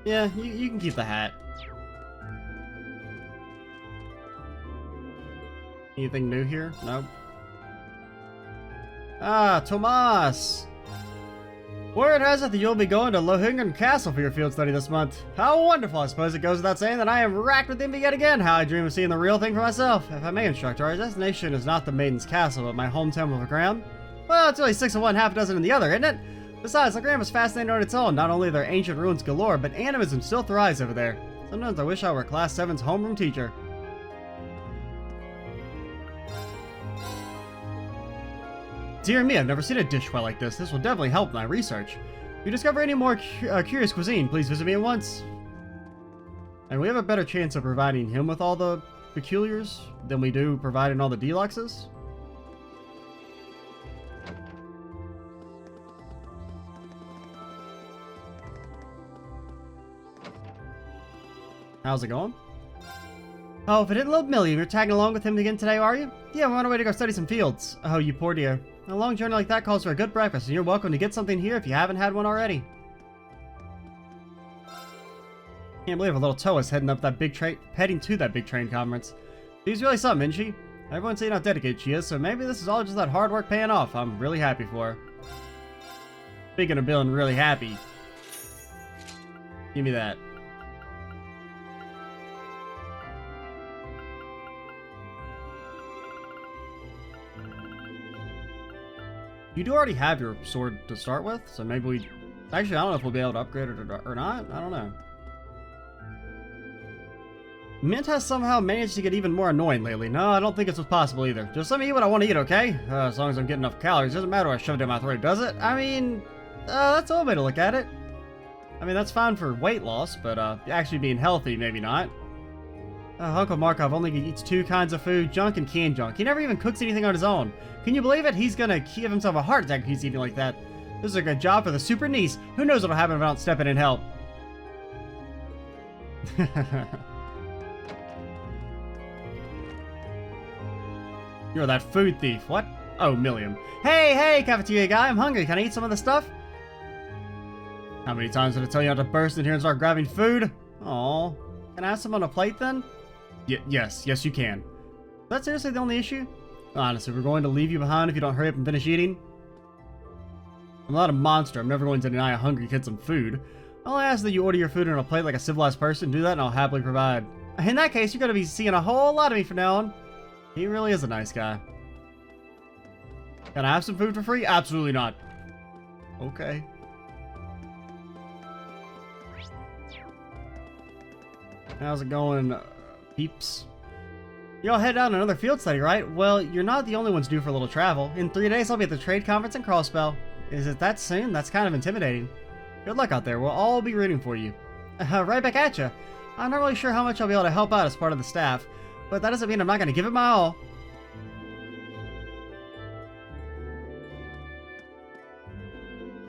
Yeah, you can keep the hat. Anything new here? Nope. Ah, Tomas! Word has it that you'll be going to Lohingen Castle for your field study this month. How wonderful! I suppose it goes without saying that I am racked with envy yet again. How I dream of seeing the real thing for myself. If I may, instructor, our destination is not the Maiden's Castle, but my home temple of ground. Well, it's really 6 of one, half a dozen in the other, isn't it? Besides, Legram is fascinating on its own. Not only are there ancient ruins galore, but animism still thrives over there. Sometimes I wish I were Class 7's homeroom teacher. Dear me, I've never seen a dish quite like this. This will definitely help my research. If you discover any more curious cuisine, please visit me at once. And we have a better chance of providing him with all the peculiars than we do providing all the deluxes. How's it going? Oh, if it didn't love Millie, you're tagging along with him again today, are you? Yeah, we're on our way to go study some fields. Oh, you poor dear. A long journey like that calls for a good breakfast, and you're welcome to get something here if you haven't had one already. Can't believe a little Toa's heading to that big train conference. She's really something, isn't she? Everyone's saying how dedicated she is, so maybe this is all just that hard work paying off. I'm really happy for her. Speaking of being really happy, give me that. You do already have your sword to start with, so maybe we... Actually, I don't know if we'll be able to upgrade it or not. I don't know. Mint has somehow managed to get even more annoying lately. No, I don't think it's possible either. Just let me eat what I want to eat, okay? As long as I'm getting enough calories. Doesn't matter what I shove it down my throat, does it? I mean, that's one way to look at it. I mean, that's fine for weight loss, but actually being healthy, maybe not. Uncle Markov only eats 2 kinds of food, junk and canned junk. He never even cooks anything on his own. Can you believe it? He's gonna give himself a heart attack if he's eating like that. This is a good job for the super niece. Who knows what'll happen if I don't step in and help? You're that food thief. What? Oh, Milliam. Hey, cafeteria guy, I'm hungry. Can I eat some of the stuff? How many times did I tell you not to burst in here and start grabbing food? Aw. Can I have some on a plate then? Yes, you can. Is that seriously the only issue? Honestly, we're going to leave you behind if you don't hurry up and finish eating. I'm not a monster. I'm never going to deny a hungry kid some food. I'll ask that you order your food on a plate like a civilized person. Do that and I'll happily provide. In that case, you're going to be seeing a whole lot of me from now on. He really is a nice guy. Can I have some food for free? Absolutely not. Okay. How's it going, peeps? Y'all head down to another field study, right? Well, you're not the only ones due for a little travel. In 3 days, I'll be at the trade conference in Crossbell. Is it that soon? That's kind of intimidating. Good luck out there. We'll all be rooting for you. Right back at you. I'm not really sure how much I'll be able to help out as part of the staff, but that doesn't mean I'm not going to give it my all.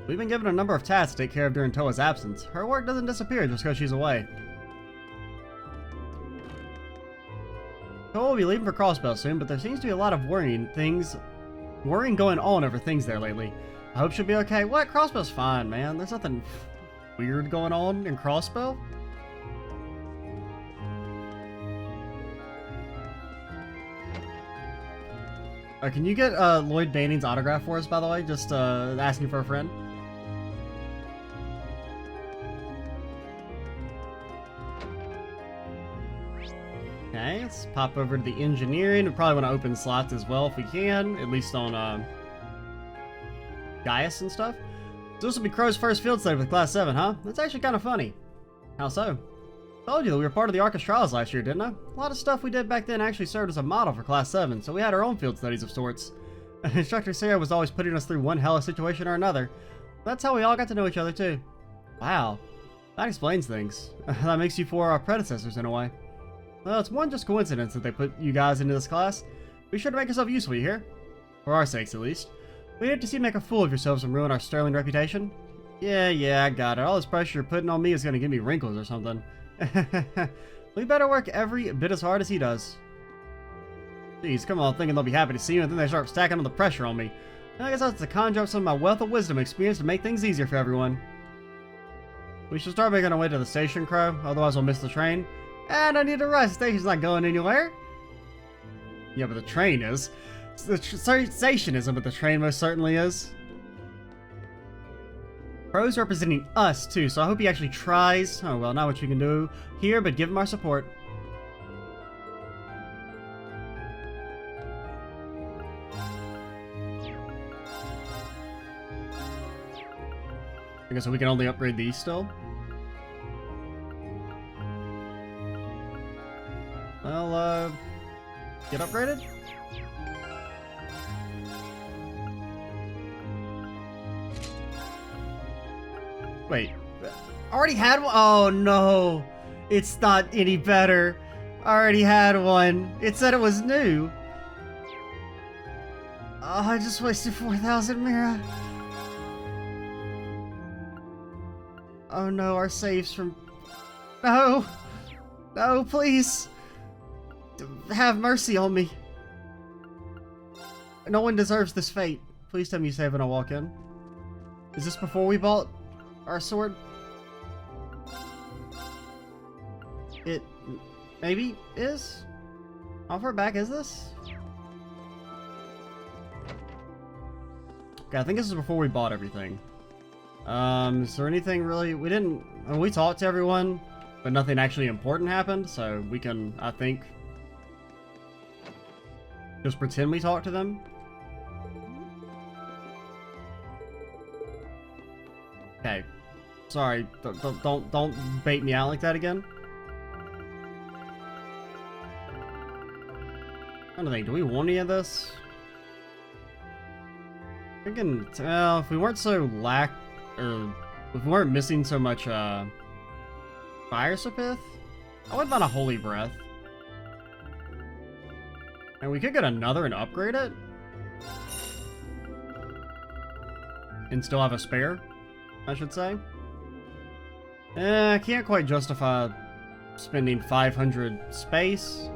We've been given a number of tasks to take care of during Toa's absence. Her work doesn't disappear just because she's away. Toa will be leaving for Crossbell soon, but there seems to be a lot of worrying going on over things there lately. I hope she'll be okay. What? Crossbell's fine, man. There's nothing weird going on in Crossbell. Can you get Lloyd Banning's autograph for us, by the way? Just asking for a friend. Okay, let's pop over to the engineering. We probably want to open slots as well if we can, at least on Gaius and stuff. So this will be Crow's first field study with Class 7, huh? That's actually kind of funny. How so? Told you that we were part of the Arcus Trials last year, didn't I? A lot of stuff we did back then actually served as a model for Class 7, so we had our own field studies of sorts. Instructor Sarah was always putting us through one hellish situation or another. That's how we all got to know each other too. Wow, that explains things. That makes you four our predecessors in a way. Well, it's one just coincidence that they put you guys into this class. Be sure to make yourself useful, you hear? For our sakes, at least. We hate to see you make a fool of yourselves and ruin our sterling reputation. Yeah, I got it. All this pressure you're putting on me is gonna give me wrinkles or something. We better work every bit as hard as he does. Jeez, come on, thinking they'll be happy to see you, and then they start stacking all the pressure on me. I guess I have to conjure up some of my wealth of wisdom and experience to make things easier for everyone. We should start making our way to the station, Crow, otherwise we'll miss the train. And I need to rush. The station's not going anywhere. Yeah, but the train is. The station isn't, but the train most certainly is. Crow's representing us, too, so I hope he actually tries. Oh, well, not what you can do here, but give him our support. I guess we can only upgrade these still. Well, get upgraded? Wait, I already had one? Oh no, it's not any better. I already had one. It said it was new. Oh, I just wasted 4,000 Mira. Oh no, our saves from... No! No, please! Have mercy on me. No one deserves this fate. Please tell me you save and I'll walk in. Is this before we bought our sword? It maybe is? How far back is this? Okay, I think this is before we bought everything. Is there anything really... We didn't... we talked to everyone, but nothing actually important happened, so we can, I think, just pretend we talked to them. Okay. Sorry, don't bait me out like that again. I don't think, do we want any of this? Thinking, well, if we weren't so or if we weren't missing so much, Fire Sapith, I would want a Holy Breath. And we could get another and upgrade it. And still have a spare, I should say. I can't quite justify spending 500 space.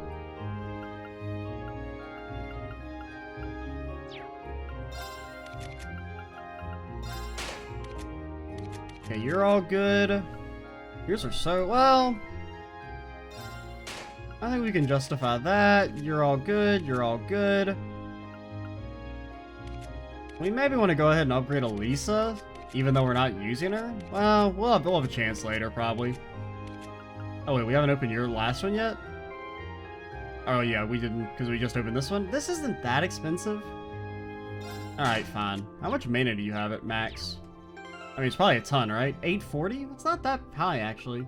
Okay, you're all good. Yours are so... well... I think we can justify that. You're all good. You're all good. We maybe want to go ahead and upgrade Elisa. Even though we're not using her? Well, we'll have a chance later, probably. Oh wait, we haven't opened your last one yet? Oh yeah, we didn't, because we just opened this one. This isn't that expensive. Alright, fine. How much mana do you have at max? I mean, it's probably a ton, right? 840? It's not that high, actually.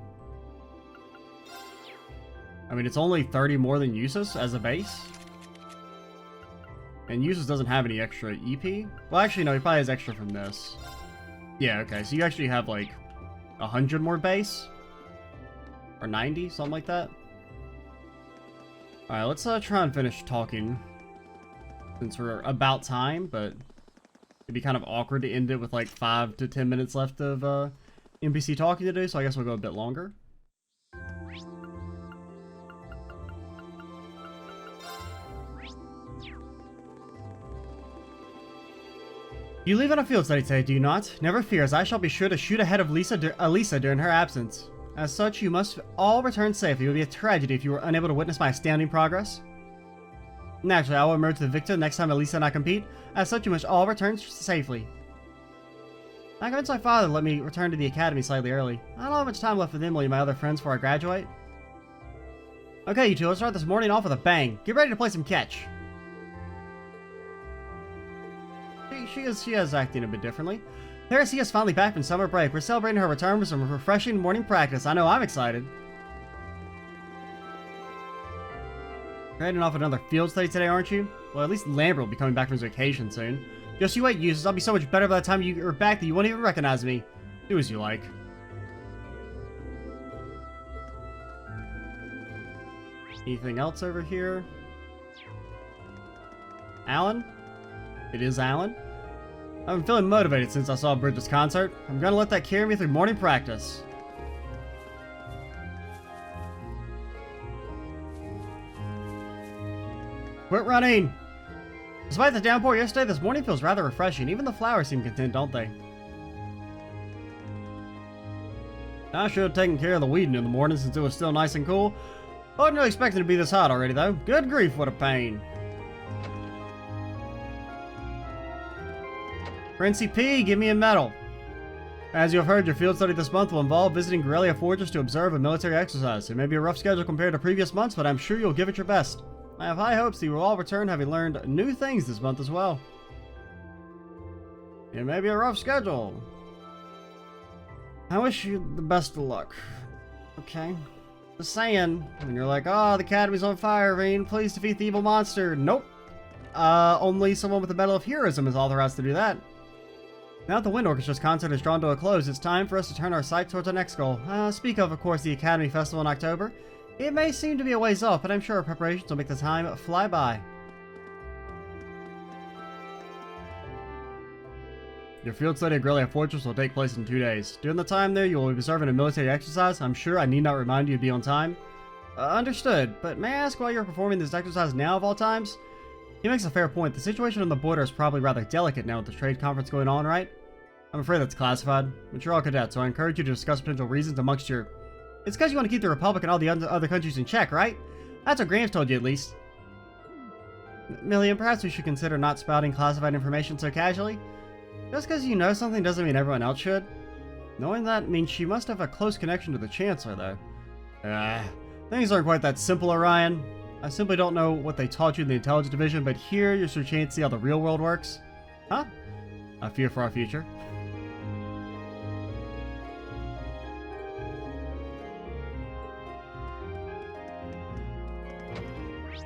I mean, it's only 30 more than Usus as a base. And Usus doesn't have any extra EP. Well, actually, no, he probably has extra from this. Yeah, okay, so you actually have, like, 100 more base? Or 90, something like that? Alright, let's try and finish talking. Since we're about time, but it'd be kind of awkward to end it with, like, 5 to 10 minutes left of NPC talking to do, so I guess we'll go a bit longer. You leave on a field study today, do you not? Never fear, as I shall be sure to shoot ahead of Elisa during her absence. As such, you must all return safely. It would be a tragedy if you were unable to witness my astounding progress. Naturally, I will emerge the victor next time Elisa and I compete. As such, you must all return safely. I convinced my father to let me return to the academy slightly early. I don't have much time left with Emily and my other friends before I graduate. Okay, you two, let's start this morning off with a bang. Get ready to play some catch. She is acting a bit differently. Heresy is finally back from summer break. We're celebrating her return with some refreshing morning practice. I know I'm excited. You're heading off another field study today, aren't you? Well, at least Lambert will be coming back from his vacation soon. Just you wait, Usus. I'll be so much better by the time you're back that you won't even recognize me. Do as you like. Anything else over here? Alan? It is Alan. I've been feeling motivated since I saw Bridget's concert. I'm gonna let that carry me through morning practice. Quit running! Despite the downpour yesterday, this morning feels rather refreshing. Even the flowers seem content, don't they? I should have taken care of the weeding in the morning since it was still nice and cool. I wasn't really expecting it to be this hot already, though. Good grief, what a pain. Princey P, give me a medal. As you have heard, your field study this month will involve visiting Guerrilla Fortress to observe a military exercise. It may be a rough schedule compared to previous months, but I'm sure you'll give it your best. I have high hopes that you will all return having learned new things this month as well. It may be a rough schedule. I wish you the best of luck. Okay. Just saying, when you're like, oh, the academy's on fire, Vane, please defeat the evil monster. Nope. Only someone with the Medal of Heroism is authorized to do that. Now that the Wind Orchestra's concert is drawn to a close, it's time for us to turn our sight towards our next goal. Speak of course, the Academy Festival in October. It may seem to be a ways off, but I'm sure our preparations will make the time fly by. Your field study at Guerrilla Fortress will take place in 2 days. During the time there, you will be observing a military exercise. I'm sure I need not remind you to be on time. Understood, but may I ask why you're performing this exercise now of all times? He makes a fair point. The situation on the border is probably rather delicate now with the trade conference going on, right? I'm afraid that's classified, but you're all cadets, so I encourage you to discuss potential reasons amongst your... It's because you want to keep the Republic and all the other countries in check, right? That's what Graham's told you, at least. Millian, perhaps we should consider not spouting classified information so casually. Just because you know something doesn't mean everyone else should. Knowing that means she must have a close connection to the Chancellor, though. Things aren't quite that simple, Orion. I simply don't know what they taught you in the Intelligence Division, but here you're your chance to see how the real world works. Huh? I fear for our future.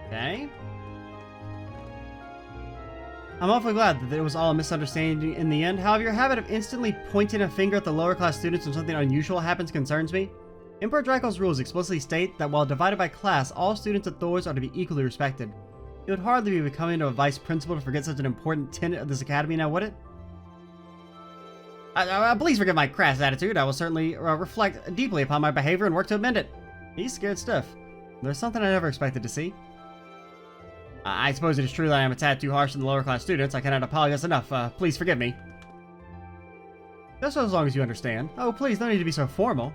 Okay. I'm awfully glad that it was all a misunderstanding in the end. However, your habit of instantly pointing a finger at the lower class students when something unusual happens concerns me. Emperor Draco's rules explicitly state that while divided by class, all students at Thors are to be equally respected. It would hardly be becoming of a vice principal to forget such an important tenet of this academy now, would it? Please forgive my crass attitude. I will certainly reflect deeply upon my behavior and work to amend it. He's scared stiff. There's something I never expected to see. I suppose it is true that I am a tad too harsh on the lower class students. I cannot apologize enough. Please forgive me. Just as long as you understand. Oh, please, no need to be so formal.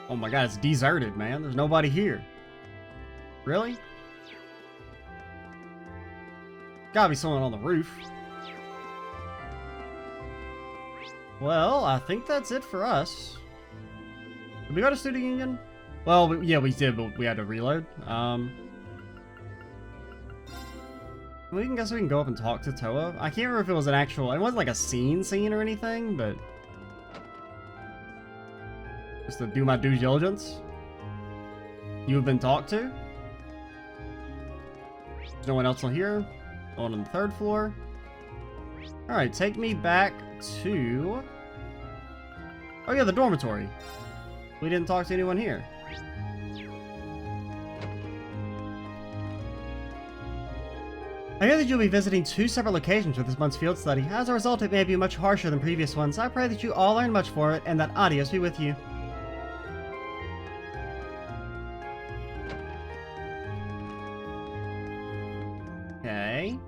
Oh my god, it's deserted, man. There's nobody here. Really? gotta be someone on the roof. Well, I think that's it for us. Did we go to Student Union? Well, yeah, we did, but we had to reload. We can guess we can go up and talk to Toa. I can't remember if it was an actual... It wasn't like a scene or anything, but... Just to do my due diligence. You have been talked to? There's no one else on here. No one on the 3rd floor. Alright, take me back to... Oh yeah, the dormitory. We didn't talk to anyone here. I hear that you'll be visiting 2 separate locations with this month's field study. As a result, it may be much harsher than previous ones. I pray that you all learn much for it, and that Adios be with you. Okay.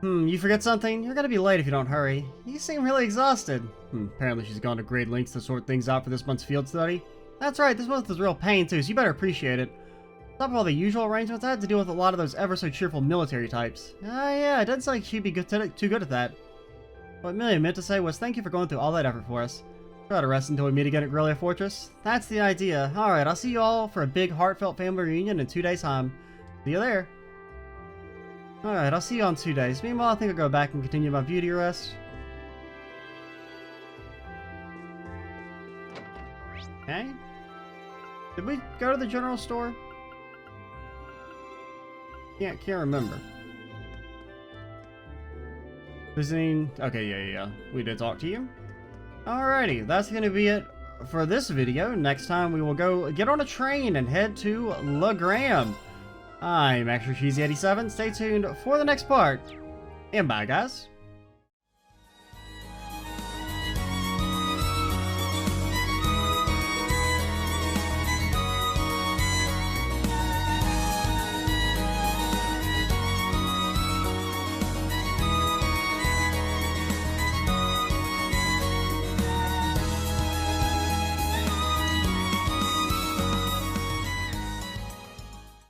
You forget something? You're gonna be late if you don't hurry. You seem really exhausted. Apparently she's gone to great lengths to sort things out for this month's field study. That's right, this month is real pain too, so you better appreciate it. On top of all the usual arrangements, I had to deal with a lot of those ever so cheerful military types. Yeah, it doesn't sound like she'd be too good at that. What Amelia meant to say was thank you for going through all that effort for us. Try to rest until we meet again at Grellia Fortress. That's the idea. Alright, I'll see you all for a big heartfelt family reunion in 2 days' time. See you there. Alright, I'll see you on 2 days. Meanwhile, I think I'll go back and continue my beauty rest. Okay. Did we go to the general store? Can't remember. Visiting... Okay, yeah. We did talk to you. Alrighty, that's gonna be it for this video. Next time we will go get on a train and head to Legram. I'm Extra Cheesy 87. Stay tuned for the next part. And bye, guys.